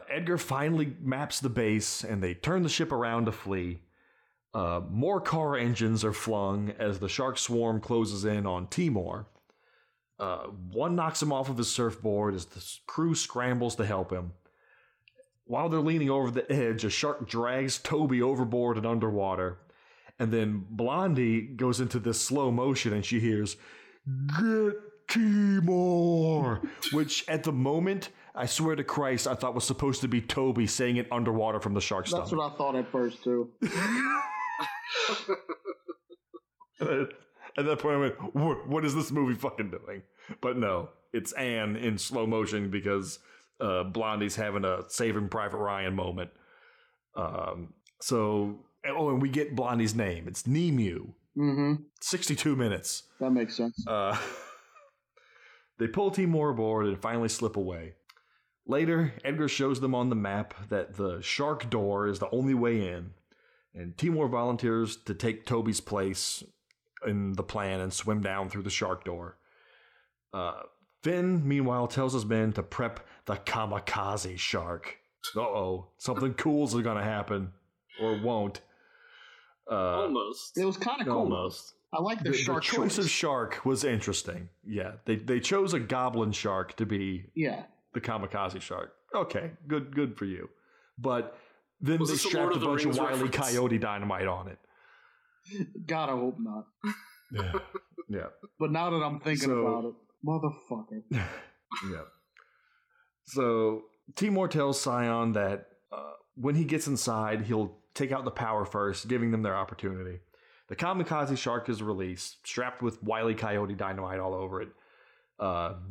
Speaker 1: Edgar finally maps the base, and they turn the ship around to flee. More car engines are flung as the shark swarm closes in on Timor. One knocks him off of his surfboard as the crew scrambles to help him. While they're leaning over the edge, a shark drags Toby overboard and underwater. And then Blondie goes into this slow motion and she hears, "Get Timor!" Which at the moment, I swear to Christ, I thought was supposed to be Toby saying it underwater from the shark's stomach.
Speaker 3: That's what I thought at first, too.
Speaker 1: At that point, I went, what is this movie fucking doing? But no, it's Anne in slow motion because Blondie's having a Saving Private Ryan moment. And we get Blondie's name. It's Nemu.
Speaker 3: Mm-hmm.
Speaker 1: 62 minutes.
Speaker 3: That makes sense.
Speaker 1: They pull Timor aboard and finally slip away. Later, Edgar shows them on the map that the shark door is the only way in, and Timor volunteers to take Toby's place in the plan and swim down through the shark door. Finn, meanwhile, tells his men to prep the kamikaze shark. Uh-oh, something cool's going to happen, or won't.
Speaker 2: Almost.
Speaker 3: It was kind of cool.
Speaker 1: Almost.
Speaker 3: I like the shark
Speaker 1: choice of shark was interesting. Yeah, they chose a goblin shark to be the kamikaze shark. Okay, good for you. But then they strapped a bunch of Wile E. Coyote dynamite on it.
Speaker 3: God, I hope not.
Speaker 1: Yeah.
Speaker 3: But now that I'm thinking about it, motherfucker.
Speaker 1: Yeah. So Timor tells Scion that when he gets inside, he'll take out the power first, giving them their opportunity. The kamikaze shark is released, strapped with Wile E. Coyote dynamite all over it.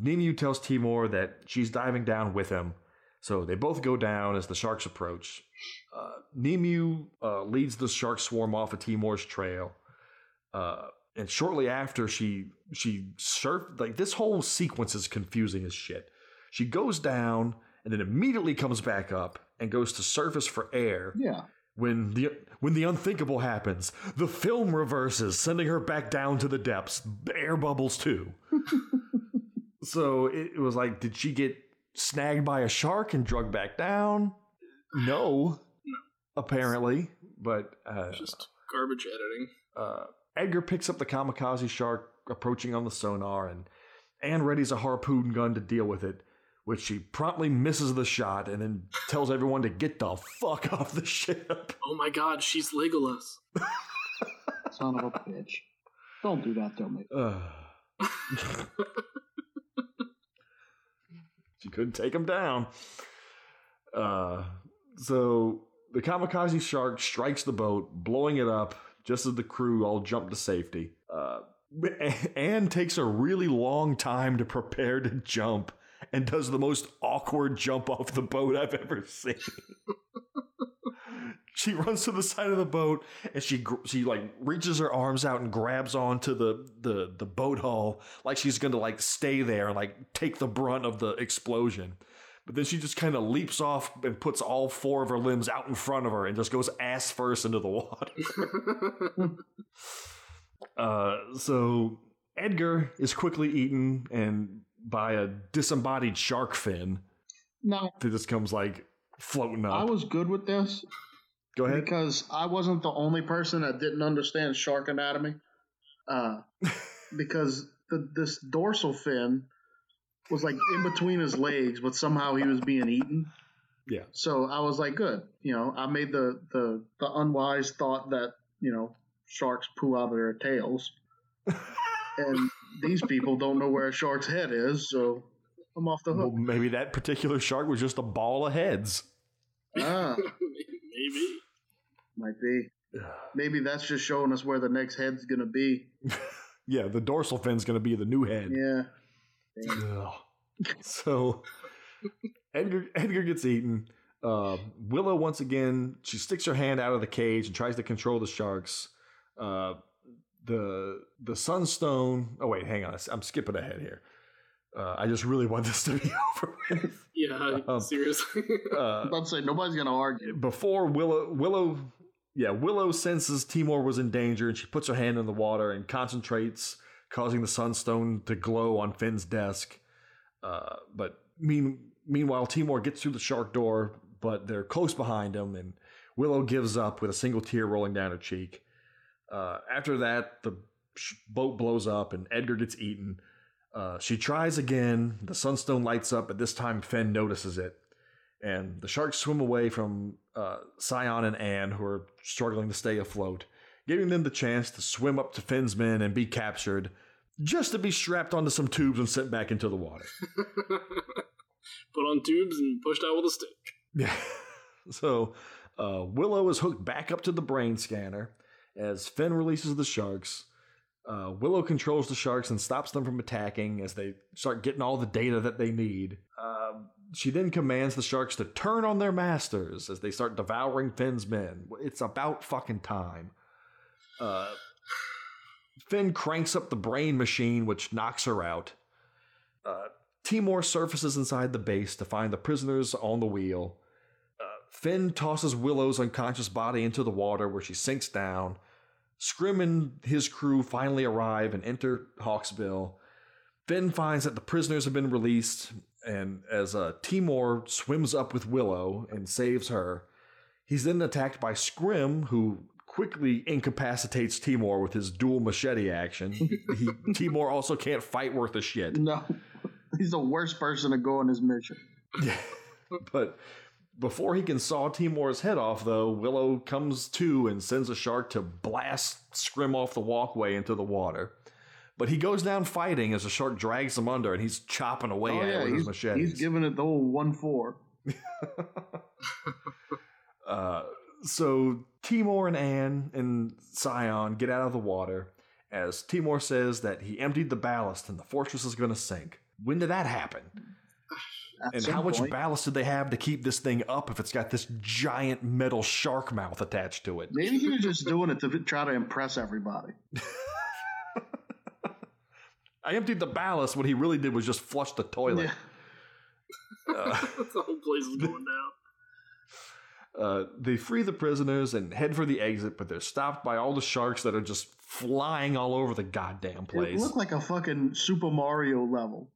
Speaker 1: Nimue tells Timor that she's diving down with him, so they both go down as the sharks approach. Nimue leads the shark swarm off of Timor's trail, and shortly after she surfed. Like, this whole sequence is confusing as shit. She goes down and then immediately comes back up and goes to surface for air.
Speaker 3: Yeah.
Speaker 1: When the unthinkable happens, the film reverses, sending her back down to the depths. Air bubbles too. So it was like, did she get snagged by a shark and drugged back down? No. Apparently, but
Speaker 2: just garbage editing.
Speaker 1: Edgar picks up the kamikaze shark approaching on the sonar, and Anne readies a harpoon gun to deal with it, which she promptly misses the shot and then tells everyone to get the fuck off the ship.
Speaker 2: Oh my god, she's Legolas.
Speaker 3: Son of a bitch. Don't do that to me.
Speaker 1: She couldn't take him down. So the kamikaze shark strikes the boat, blowing it up just as the crew all jump to safety. Anne takes a really long time to prepare to jump and does the most awkward jump off the boat I've ever seen. She runs to the side of the boat and she like reaches her arms out and grabs onto the boat hull like she's going to like stay there and like take the brunt of the explosion. But then she just kind of leaps off and puts all four of her limbs out in front of her and just goes ass first into the water. So Edgar is quickly eaten and by a disembodied shark fin.
Speaker 3: No.
Speaker 1: That just comes like floating up.
Speaker 3: I was good with this.
Speaker 1: Go ahead.
Speaker 3: Because I wasn't the only person that didn't understand shark anatomy. Because this dorsal fin was like in between his legs, but somehow he was being eaten.
Speaker 1: Yeah.
Speaker 3: So I was like, good. You know, I made the unwise thought that, you know, sharks poo out of their tails. And these people don't know where a shark's head is, so I'm off the hook.
Speaker 1: Well, maybe that particular shark was just a ball of heads.
Speaker 3: Ah.
Speaker 2: Maybe.
Speaker 3: Might be. Maybe that's just showing us where the next head's going to be.
Speaker 1: Yeah, the dorsal fin's going to be the new head.
Speaker 3: Yeah.
Speaker 1: So Edgar gets eaten. Willow, once again, she sticks her hand out of the cage and tries to control the sharks. The sunstone. Oh wait, hang on. I'm skipping ahead here. I just really want this to be over with.
Speaker 2: Yeah, seriously.
Speaker 3: I'm about to say, nobody's going to argue.
Speaker 1: Before Willow senses Timor was in danger and she puts her hand in the water and concentrates, causing the sunstone to glow on Finn's desk. But meanwhile, Timor gets through the shark door, but they're close behind him, and Willow gives up with a single tear rolling down her cheek. After that, the boat blows up and Edgar gets eaten. She tries again. The sunstone lights up, but this time Finn notices it. And the sharks swim away from Scion and Anne, who are struggling to stay afloat, giving them the chance to swim up to Finn's men and be captured, just to be strapped onto some tubes and sent back into the water.
Speaker 2: Put on tubes and pushed out with a stick.
Speaker 1: Yeah. So Willow is hooked back up to the brain scanner as Finn releases the sharks. Willow controls the sharks and stops them from attacking as they start getting all the data that they need. She then commands the sharks to turn on their masters as they start devouring Finn's men. It's about fucking time. Finn cranks up the brain machine, which knocks her out. Timor surfaces inside the base to find the prisoners on the wheel. Finn tosses Willow's unconscious body into the water where she sinks down. Scrim and his crew finally arrive and enter Hawksville. Finn finds that the prisoners have been released, and as Timor swims up with Willow and saves her, he's then attacked by Scrim, who quickly incapacitates Timor with his dual machete action. Timor also can't fight worth a shit.
Speaker 3: No, he's the worst person to go on his mission.
Speaker 1: Yeah, but before he can saw Timor's head off, though, Willow comes to and sends a shark to blast Scrim off the walkway into the water. But he goes down fighting as the shark drags him under, and he's chopping away at it with his machete.
Speaker 3: He's giving it the old 1-4.
Speaker 1: So Timor and Anne and Scion get out of the water as Timor says that he emptied the ballast and the fortress is going to sink. When did that happen? And how much ballast did they have to keep this thing up if it's got this giant metal shark mouth attached to it?
Speaker 3: Maybe he was just doing it to try to impress everybody.
Speaker 1: I emptied the ballast. What he really did was just flush the toilet.
Speaker 2: Yeah. The whole place is going down.
Speaker 1: They free the prisoners and head for the exit, but they're stopped by all the sharks that are just flying all over the goddamn place.
Speaker 3: It looked like a fucking Super Mario level.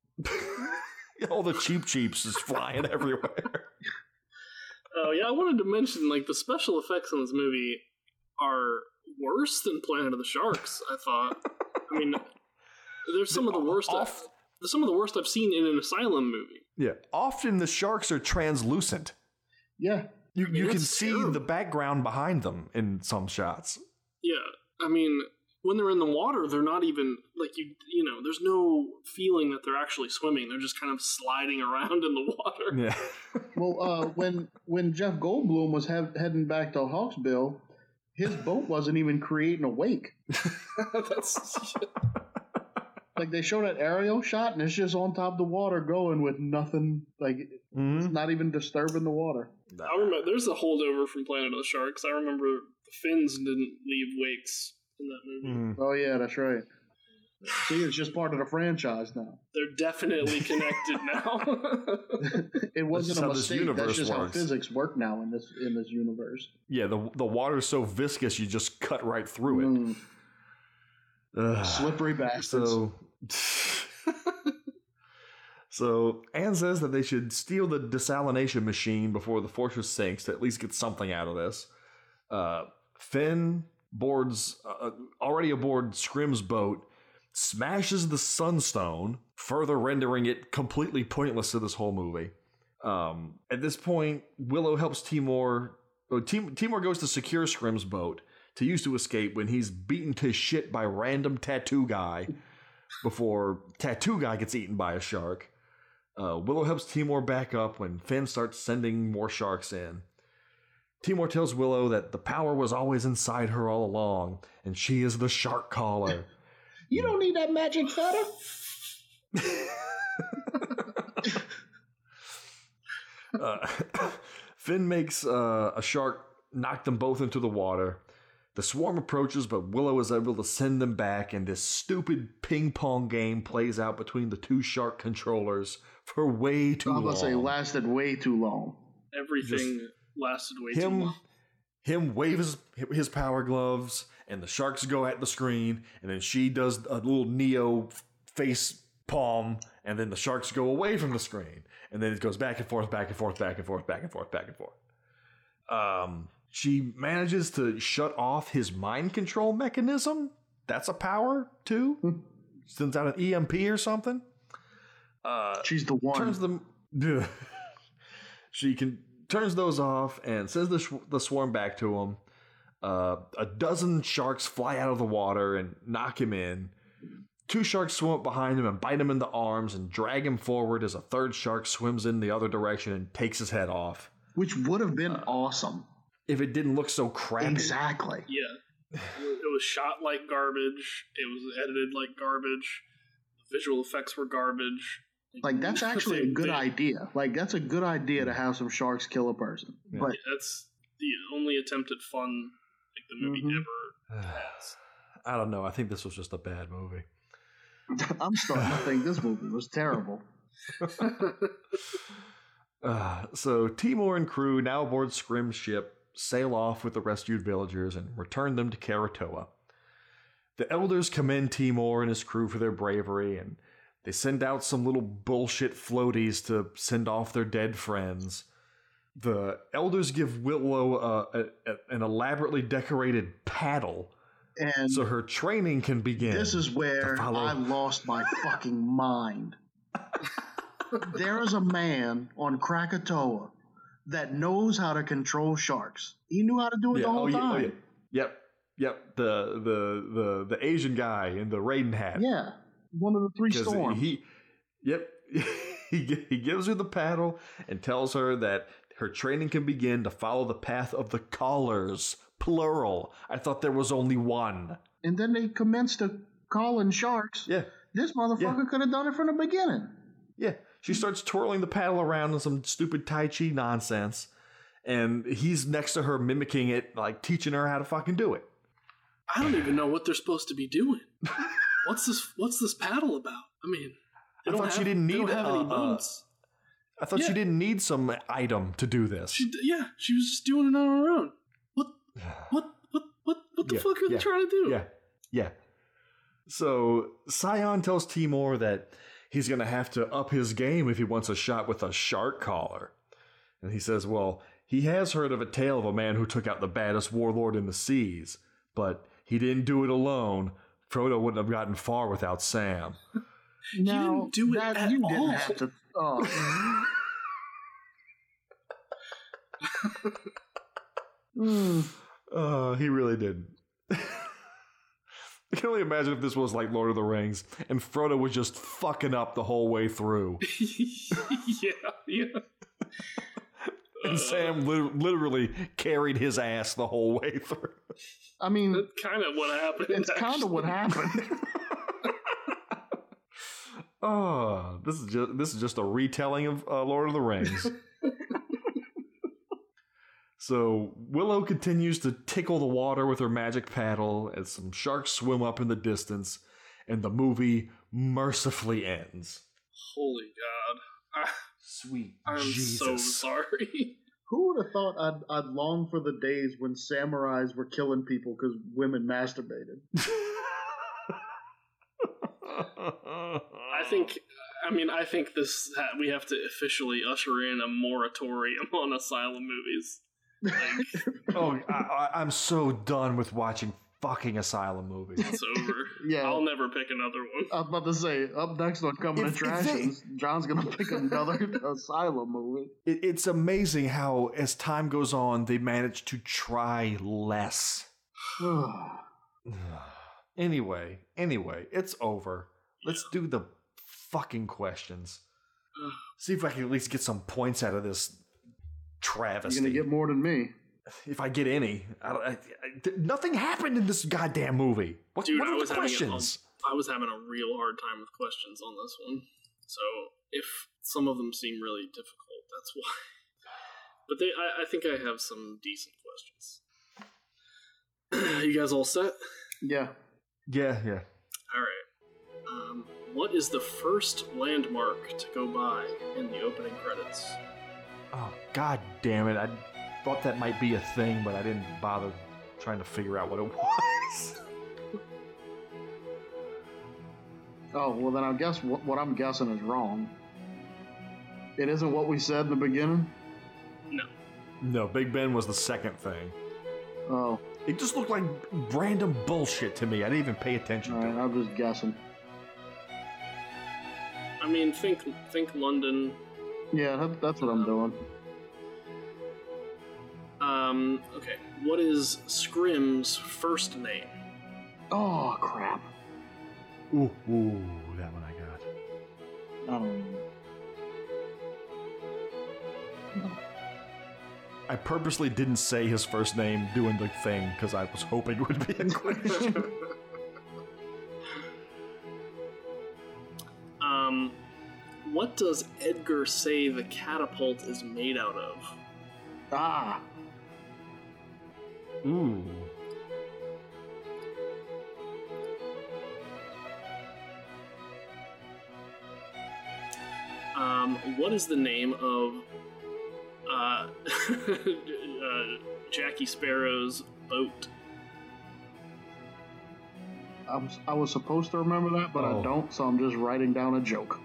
Speaker 1: All the cheap-cheeps is flying everywhere.
Speaker 2: Oh, yeah, I wanted to mention, like, the special effects in this movie are worse than Planet of the Sharks, I thought. I mean, there's some of the worst I've seen in an Asylum movie.
Speaker 1: Yeah, often the sharks are translucent.
Speaker 3: Yeah.
Speaker 1: You can see the background behind them in some shots.
Speaker 2: Yeah, I mean, when they're in the water, they're not even, like, you know, there's no feeling that they're actually swimming. They're just kind of sliding around in the water.
Speaker 1: Yeah.
Speaker 3: Well, when Jeff Goldblum was heading back to Hawksbill, his boat wasn't even creating a wake.
Speaker 2: That's...
Speaker 3: Like, they showed an aerial shot, and it's just on top of the water going with nothing, like, it's not even disturbing the water.
Speaker 2: I remember, there's a holdover from Planet of the Sharks. I remember the Finns didn't leave wakes in that movie.
Speaker 3: Oh, yeah, that's right. See, it's just part of the franchise now.
Speaker 2: They're definitely connected now.
Speaker 3: It wasn't a mistake. That's just how physics work now in this universe.
Speaker 1: Yeah, the water's so viscous, you just cut right through it.
Speaker 3: Slippery bastards.
Speaker 1: So Anne says that they should steal the desalination machine before the fortress sinks to at least get something out of this. Finn boards, already aboard Scrim's boat, smashes the sunstone, further rendering it completely pointless to this whole movie. At this point, Willow helps Timor. Timor goes to secure Scrim's boat to use to escape when he's beaten to shit by random tattoo guy before tattoo guy gets eaten by a shark. Willow helps Timor back up when Finn starts sending more sharks in. Timor tells Willow that the power was always inside her all along, and she is the shark caller.
Speaker 3: You don't need that magic feather.
Speaker 1: Finn makes a shark knock them both into the water. The swarm approaches, but Willow is able to send them back, and this stupid ping pong game plays out between the two shark controllers for way too long.
Speaker 3: I was going to say, lasted way too long.
Speaker 2: Everything lasted way too long.
Speaker 1: Him waves his power gloves, and the sharks go at the screen, and then she does a little Neo face palm, and then the sharks go away from the screen, and then it goes back and forth, back and forth, back and forth, back and forth, back and forth. She manages to shut off his mind control mechanism. That's a power, too. Sends out an EMP or something.
Speaker 3: She's the one.
Speaker 1: She turns those off and sends the swarm back to him. A dozen sharks fly out of the water and knock him in. Two sharks swim up behind him and bite him in the arms and drag him forward as a third shark swims in the other direction and takes his head off.
Speaker 3: Which would have been awesome.
Speaker 1: If it didn't look so crappy.
Speaker 3: Exactly.
Speaker 2: Yeah. It was shot like garbage. It was edited like garbage. The visual effects were garbage.
Speaker 3: Like, that's actually a good idea. Like, that's a good idea to have some sharks kill a person.
Speaker 1: Yeah.
Speaker 3: But
Speaker 2: that's the only attempt at fun like the movie ever has.
Speaker 1: I don't know. I think this was just a bad movie.
Speaker 3: I'm starting to think this movie was terrible.
Speaker 1: So Timor and crew, now aboard Scrim's ship, sail off with the rescued villagers and return them to Karatoa. The elders commend Timor and his crew for their bravery, and they send out some little bullshit floaties to send off their dead friends. The elders give Willow an elaborately decorated paddle,
Speaker 3: and
Speaker 1: so her training can begin.
Speaker 3: This is where I lost my fucking mind. There is a man on Krakatoa that knows how to control sharks. He knew how to do it the whole time.
Speaker 1: Yep. Yep, the Asian guy in the Raiden hat.
Speaker 3: Yeah, one of the three storms.
Speaker 1: Yep, he gives her the paddle and tells her that her training can begin to follow the path of the callers, plural. I thought there was only one.
Speaker 3: And then they commenced to calling sharks.
Speaker 1: Yeah.
Speaker 3: This motherfucker could have done it from the beginning.
Speaker 1: Yeah. She starts twirling the paddle around in some stupid Tai Chi nonsense. And he's next to her mimicking it, like teaching her how to fucking do it.
Speaker 2: I don't even know what they're supposed to be doing. What's this paddle about? I mean,
Speaker 1: I thought she didn't need
Speaker 2: any bones.
Speaker 1: I thought she didn't need some item to do this.
Speaker 2: She was just doing it on her own. What the fuck are they trying to do?
Speaker 1: Yeah. So Scion tells Timur that he's going to have to up his game if he wants a shot with a shark collar. And he says, well, he has heard of a tale of a man who took out the baddest warlord in the seas, but he didn't do it alone. Frodo wouldn't have gotten far without Sam.
Speaker 3: No,
Speaker 2: you didn't do it at
Speaker 3: you
Speaker 2: all.
Speaker 3: Didn't have to.
Speaker 1: He really didn't. I can only imagine if this was like Lord of the Rings and Frodo was just fucking up the whole way through.
Speaker 2: Yeah.
Speaker 1: And Sam literally carried his ass the whole way through.
Speaker 3: I mean,
Speaker 2: that's kind of what happened.
Speaker 3: It's kind of what happened.
Speaker 1: Oh, this is just a retelling of Lord of the Rings. So Willow continues to tickle the water with her magic paddle as some sharks swim up in the distance, and the movie mercifully ends.
Speaker 2: Holy God.
Speaker 1: Sweet
Speaker 2: I'm
Speaker 1: Jesus.
Speaker 2: so sorry.
Speaker 3: Who would have thought I'd long for the days when samurais were killing people because women masturbated?
Speaker 2: I think we have to officially usher in a moratorium on Asylum movies.
Speaker 1: I'm so done with watching fucking Asylum movies.
Speaker 2: It's over.
Speaker 3: Yeah.
Speaker 2: I'll never pick another one.
Speaker 3: I was about to say, up next on Coming to Trashes, John's going to pick another Asylum movie.
Speaker 1: It's amazing how, as time goes on, they manage to try less. Anyway, it's over. Let's do the fucking questions. See if I can at least get some points out of this travesty.
Speaker 3: You're going to get more than me.
Speaker 1: If I get any. Nothing happened in this goddamn movie. What are the questions?
Speaker 2: I was having a real hard time with questions on this one. So if some of them seem really difficult, that's why. But I think I have some decent questions. You guys all set?
Speaker 3: Yeah.
Speaker 1: Yeah.
Speaker 2: All right. What is the first landmark to go by in the opening credits?
Speaker 1: Oh, god damn it. I thought that might be a thing, but I didn't bother trying to figure out what it was.
Speaker 3: Oh, well then I guess what I'm guessing is wrong. It isn't what we said in the beginning?
Speaker 1: No, Big Ben was the second thing.
Speaker 3: Oh.
Speaker 1: It just looked like random bullshit to me. I didn't even pay attention to it.
Speaker 3: I'm just guessing.
Speaker 2: I mean, think London.
Speaker 3: Yeah, that's what I'm doing.
Speaker 2: Okay. What is Scrim's first name?
Speaker 3: Oh, crap.
Speaker 1: Ooh, that one I got.
Speaker 3: No.
Speaker 1: I purposely didn't say his first name doing the thing because I was hoping it would be a question.
Speaker 2: What does Edgar say the catapult is made out of?
Speaker 3: Ah.
Speaker 1: Ooh.
Speaker 2: What is the name of Jackie Sparrow's boat?
Speaker 3: I was supposed to remember that, but I don't, so I'm just writing down a joke.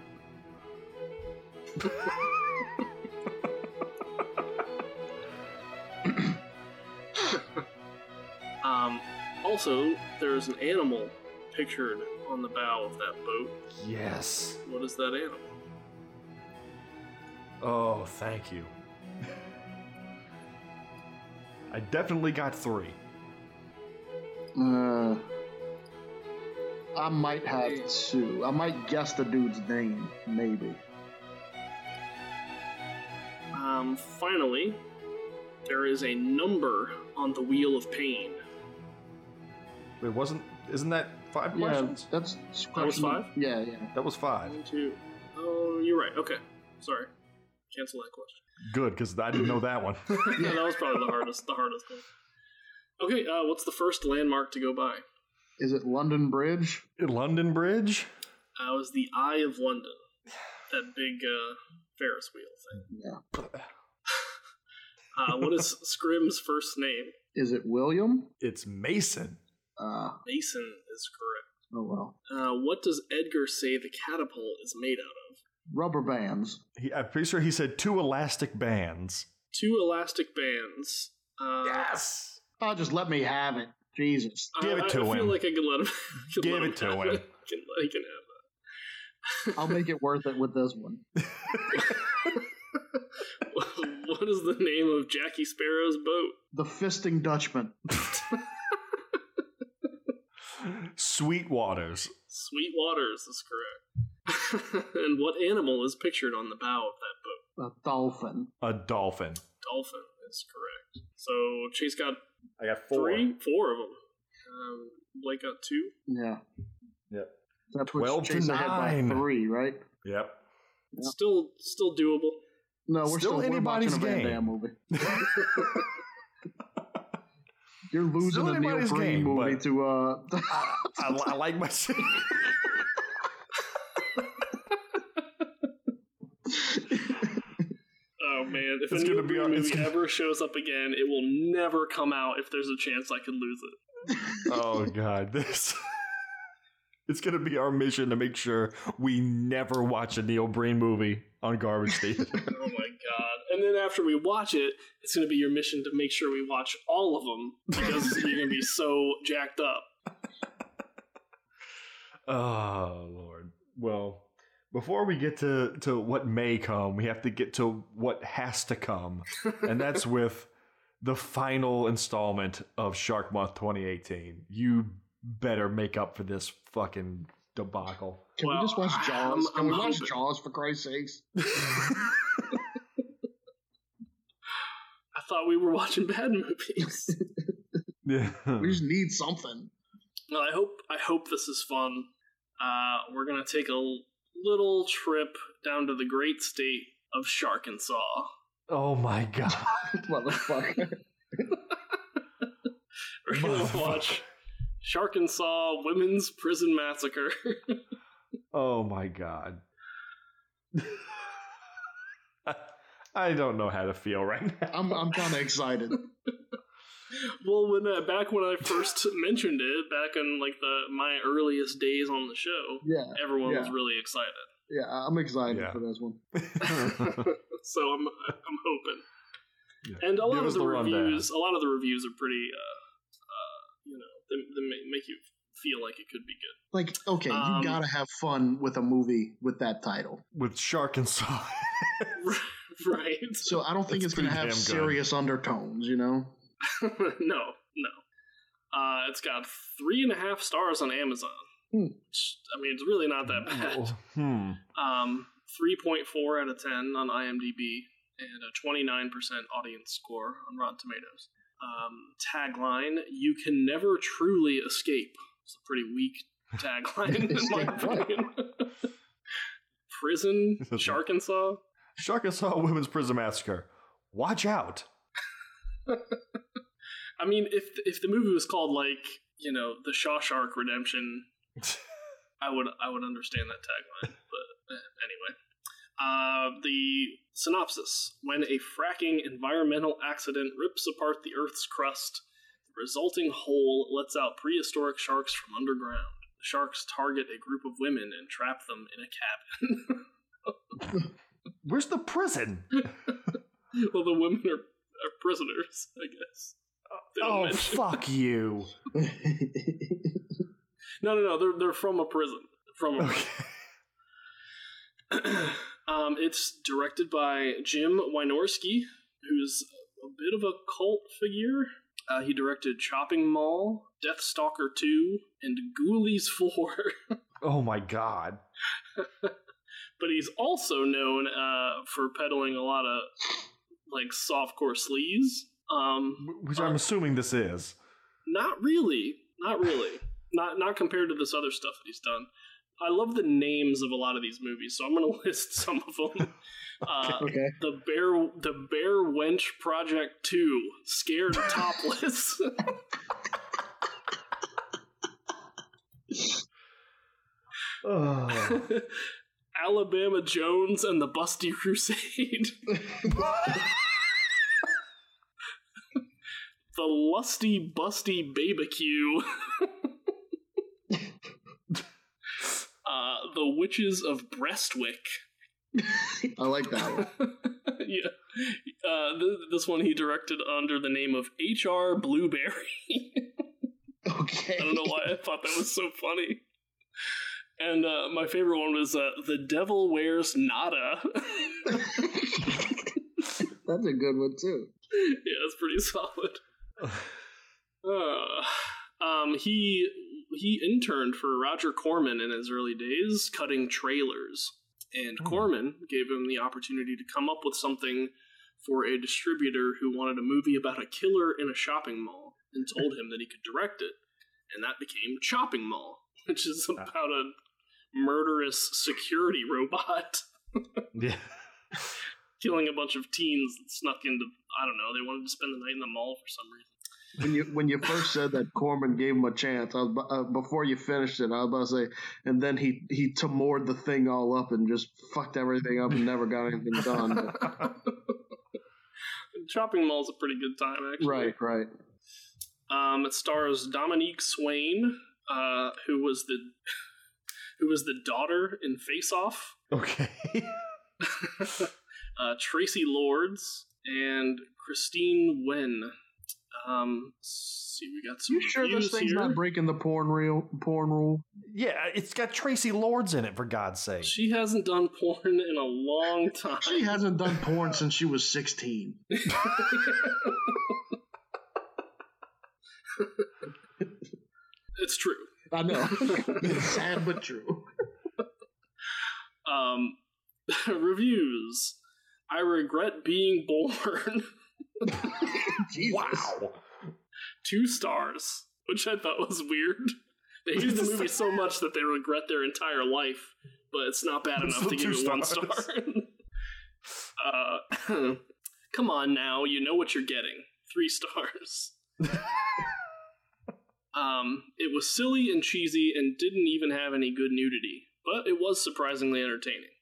Speaker 2: Also, there's an animal pictured on the bow of that boat.
Speaker 1: Yes.
Speaker 2: What is that animal?
Speaker 1: Oh, thank you. I definitely got 3.
Speaker 3: I might have to. I might guess the dude's name, maybe.
Speaker 2: Finally, there is a number on the Wheel of Pain.
Speaker 1: Wait, isn't that 5 questions?
Speaker 3: Yeah, that
Speaker 2: was 5?
Speaker 3: Yeah.
Speaker 1: That was 5.
Speaker 2: 1, 2. Oh, you're right. Okay. Sorry. Cancel that question.
Speaker 1: Good, because I didn't know that one.
Speaker 2: Yeah, that was probably the hardest one. Okay, what's the first landmark to go by?
Speaker 3: Is it London Bridge?
Speaker 1: London Bridge?
Speaker 2: It was the Eye of London. That big Ferris wheel thing.
Speaker 3: Yeah.
Speaker 2: What is Scrim's first name?
Speaker 3: Is it William?
Speaker 1: It's Mason.
Speaker 2: Mason is correct.
Speaker 3: Oh, well.
Speaker 2: What does Edgar say the catapult is made out of?
Speaker 3: Rubber bands.
Speaker 1: I'm pretty sure he said 2 elastic bands.
Speaker 2: 2 elastic bands.
Speaker 1: Yes!
Speaker 3: Oh, just let me have it. Jesus.
Speaker 1: Give it to him.
Speaker 2: I feel like I could let him.
Speaker 1: Give it to him.
Speaker 2: He can have that.
Speaker 3: I'll make it worth it with this one.
Speaker 2: What is the name of Jackie Sparrow's boat?
Speaker 3: The Fisting Dutchman.
Speaker 1: Sweetwaters.
Speaker 2: Sweetwaters is correct. And what animal is pictured on the bow of that boat?
Speaker 3: A dolphin.
Speaker 1: A dolphin.
Speaker 2: Dolphin is correct. So Chase got
Speaker 1: I got
Speaker 2: 4 of them. Blake got 2.
Speaker 3: Yeah.
Speaker 1: Yep.
Speaker 3: That's what
Speaker 1: 12 to
Speaker 3: Chase ahead by
Speaker 1: 9.
Speaker 3: 3, right?
Speaker 1: Yep.
Speaker 2: Still doable.
Speaker 3: No, we're
Speaker 1: Still
Speaker 3: we're
Speaker 1: anybody's
Speaker 3: watching a Van
Speaker 1: game.
Speaker 3: Damme movie. You're losing
Speaker 1: Still
Speaker 3: a Neil
Speaker 1: anybody's
Speaker 3: Breen
Speaker 1: game,
Speaker 3: movie
Speaker 1: but-
Speaker 3: to
Speaker 1: I like my...
Speaker 2: Oh man, if
Speaker 1: It's
Speaker 2: a Neil
Speaker 1: gonna be
Speaker 2: Breen
Speaker 1: our- it's
Speaker 2: movie
Speaker 1: gonna-
Speaker 2: ever shows up again, it will never come out if there's a chance I could lose it.
Speaker 1: Oh, God. It's going to be our mission to make sure we never watch a Neil Breen movie on Garbage Theater.
Speaker 2: Oh my god. And then after we watch it, it's going to be your mission to make sure we watch all of them because you're going to be so jacked up.
Speaker 1: Oh, Lord. Well, before we get to what may come, we have to get to what has to come. And that's with the final installment of Shark Month 2018. You better make up for this fucking debacle.
Speaker 3: Can we just watch Jaws? Can we watch
Speaker 2: hoping.
Speaker 3: Jaws, for Christ's sakes?
Speaker 2: I thought we were watching bad movies.
Speaker 1: Yeah.
Speaker 3: We just need something.
Speaker 2: Well, I hope this is fun. We're gonna take a little trip down to the great state of Sharkensaw.
Speaker 1: Oh, my God.
Speaker 3: Motherfucker.
Speaker 2: We're gonna watch Sharkensaw Women's Prison Massacre.
Speaker 1: Oh, my God. I don't know how to feel right now.
Speaker 3: I'm kind of excited.
Speaker 2: Well, back when I first mentioned it, back in like my earliest days on the show,
Speaker 3: Yeah,
Speaker 2: everyone was really excited.
Speaker 3: Yeah, I'm excited for this one.
Speaker 2: So I'm hoping.
Speaker 1: Yeah.
Speaker 2: And a lot
Speaker 1: Give
Speaker 2: of
Speaker 1: us
Speaker 2: the
Speaker 1: rundown.
Speaker 2: reviews are pretty, they make you feel like it could be good.
Speaker 3: Like, okay, you gotta have fun with a movie with that title.
Speaker 1: With Shark and Saw.
Speaker 2: Right.
Speaker 3: So I don't think it's gonna
Speaker 1: pretty
Speaker 3: have
Speaker 1: damn good.
Speaker 3: serious undertones, you know?
Speaker 2: No. It's got 3.5 stars on Amazon. Which, I mean, it's really not that bad. 3.4 out of 10 on IMDb and a 29% audience score on Rotten Tomatoes. Tagline: "You can never truly escape." It's a pretty weak tagline in my opinion. Prison Sharkensaw.
Speaker 1: Shark and Saw Women's Prison Massacre. Watch out.
Speaker 2: I mean, if the movie was called like, the Shawshark Redemption, I would understand that tagline. But anyway, the synopsis: when a fracking environmental accident rips apart the Earth's crust, the resulting hole lets out prehistoric sharks from underground. The sharks target a group of women and trap them in a cabin.
Speaker 1: Where's the prison?
Speaker 2: Well, the women are prisoners, I guess.
Speaker 1: Oh, fuck you.
Speaker 2: No, they're from a prison. It's directed by Jim Wynorski, who's a bit of a cult figure. He directed Chopping Mall, Deathstalker 2, and Ghoulies 4.
Speaker 1: Oh my god.
Speaker 2: But he's also known for peddling a lot of like softcore sleaze.
Speaker 1: Which I'm assuming this is.
Speaker 2: Not really. Not compared to this other stuff that he's done. I love the names of a lot of these movies, so I'm going to list some of them.
Speaker 3: Okay.
Speaker 2: The Bear Wench Project 2, Scared Topless. Alabama Jones and the Busty Crusade. The Lusty Busty Babacue. The Witches of Breastwick.
Speaker 3: I like that one.
Speaker 2: Yeah. This one he directed under the name of H.R. Blueberry.
Speaker 3: Okay.
Speaker 2: I don't know why I thought that was so funny. And my favorite one was The Devil Wears Nada.
Speaker 3: That's a good one, too.
Speaker 2: Yeah, it's pretty solid. He interned for Roger Corman in his early days, cutting trailers. And Corman gave him the opportunity to come up with something for a distributor who wanted a movie about a killer in a shopping mall and told him that he could direct it. And that became Chopping Mall, which is about a murderous security robot.
Speaker 1: Yeah.
Speaker 2: Killing a bunch of teens that snuck into, I don't know, they wanted to spend the night in the mall for some reason.
Speaker 3: When you first said that Corman gave him a chance, I was, before you finished it, I was about to say, and then he Tamored the thing all up and just fucked everything up and never got anything done.
Speaker 2: Chopping Mall's a pretty good time, actually.
Speaker 3: Right.
Speaker 2: It stars Dominique Swain, who was the daughter in Face Off.
Speaker 1: Okay.
Speaker 2: Tracy Lords and Christine Wen. See, we got some.
Speaker 3: You sure this thing's not breaking the porn rule?
Speaker 1: Yeah, it's got Tracy Lords in it, for God's sake.
Speaker 2: She hasn't done porn in a long time.
Speaker 3: She hasn't done porn since she was 16.
Speaker 2: It's true.
Speaker 3: I know. It's sad but true.
Speaker 2: Reviews. I regret being born.
Speaker 1: Wow.
Speaker 2: 2 stars, which I thought was weird. They hated the movie so much that they regret their entire life, but it's not bad enough to give it 1 star. Come on now, you know what you're getting. 3 stars. It was silly and cheesy and didn't even have any good nudity, but it was surprisingly entertaining.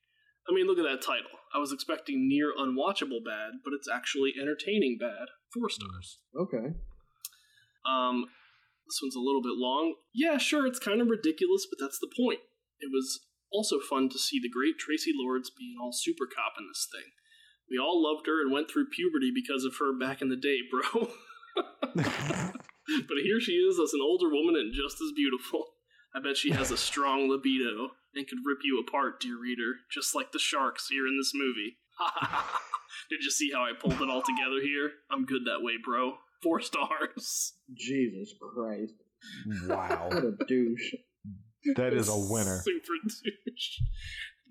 Speaker 2: I mean, look at that title. I was expecting near unwatchable bad, but it's actually entertaining bad. 4 stars.
Speaker 3: Okay.
Speaker 2: This one's a little bit long. Yeah, sure, it's kind of ridiculous, but that's the point. It was also fun to see the great Tracy Lords being all super cop in this thing. We all loved her and went through puberty because of her back in the day, bro. But here she is as an older woman and just as beautiful. I bet she has a strong libido and could rip you apart, dear reader, just like the sharks here in this movie. Did you see how I pulled it all together here? I'm good that way, bro. 4 stars.
Speaker 3: Jesus Christ.
Speaker 1: Wow.
Speaker 3: What a douche.
Speaker 1: That is a winner.
Speaker 2: Super douche.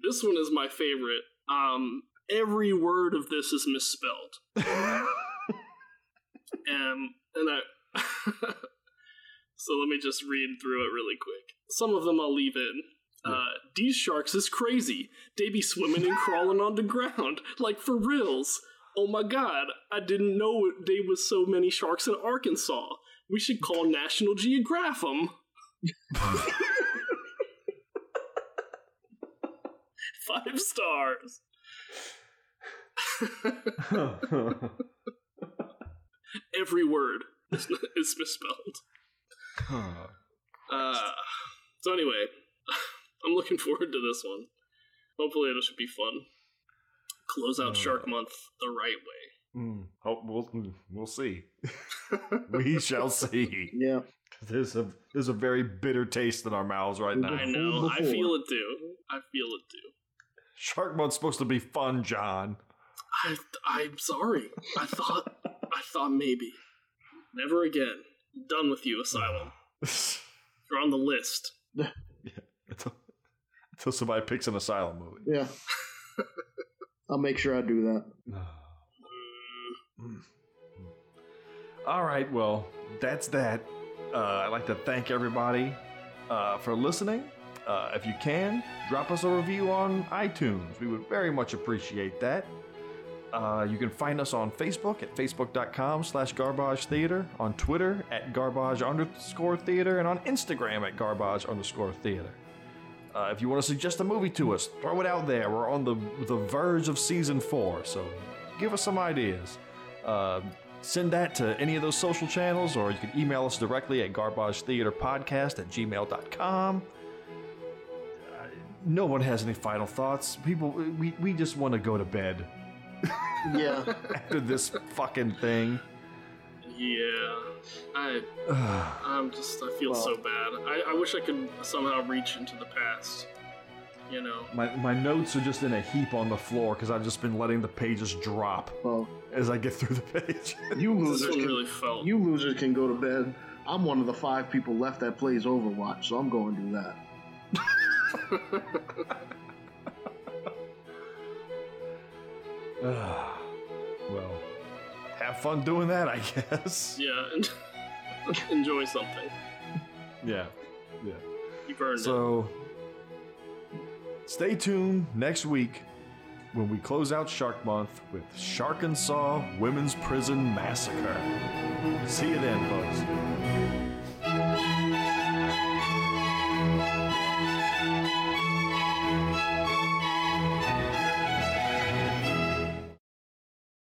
Speaker 2: This one is my favorite. Every word of this is misspelled. And I... So let me just read through it really quick. Some of them I'll leave in. These sharks is crazy. They be swimming and crawling on the ground. Like for reals. Oh my god, I didn't know there was so many sharks in Arkansas. We should call National Geograph 'em. 5 stars. Every word is misspelled. So anyway, I'm looking forward to this one. Hopefully it should be fun. Close out Shark Month the right way.
Speaker 1: We'll see. We shall see.
Speaker 3: Yeah.
Speaker 1: There's a very bitter taste in our mouths right now.
Speaker 2: I know. I feel it too.
Speaker 1: Shark Month's supposed to be fun, John.
Speaker 2: I'm sorry. I thought maybe. Never again. Done with you, Asylum. You're on the list.
Speaker 1: Yeah, until somebody picks an Asylum movie.
Speaker 3: Yeah. I'll make sure I do that.
Speaker 1: All right, well, that's that. I'd like to thank everybody for listening. If you can, drop us a review on iTunes. We would very much appreciate that. You can find us on Facebook at facebook.com/garbagetheater, on Twitter at garbage_theater, and on Instagram at garbage_theater. If you want to suggest a movie to us, throw it out there. We're on the verge of season 4, so give us some ideas. Send that to any of those social channels, or you can email us directly at garbagetheaterpodcast@gmail.com. No one has any final thoughts. People, we just want to go to bed.
Speaker 3: Yeah.
Speaker 1: After this fucking thing.
Speaker 2: Yeah. I feel so bad. I wish I could somehow reach into the past. You know.
Speaker 1: My notes are just in a heap on the floor because I've just been letting the pages drop as I get through the page.
Speaker 3: You losers can go to bed. I'm one of the 5 people left that plays Overwatch, so I'm going to do that. Well,
Speaker 1: have fun doing that, I guess.
Speaker 2: Yeah, and enjoy something.
Speaker 1: Yeah.
Speaker 2: You burned it.
Speaker 1: So, stay tuned next week when we close out Shark Month with Shark and Saw Women's Prison Massacre. See you then, folks.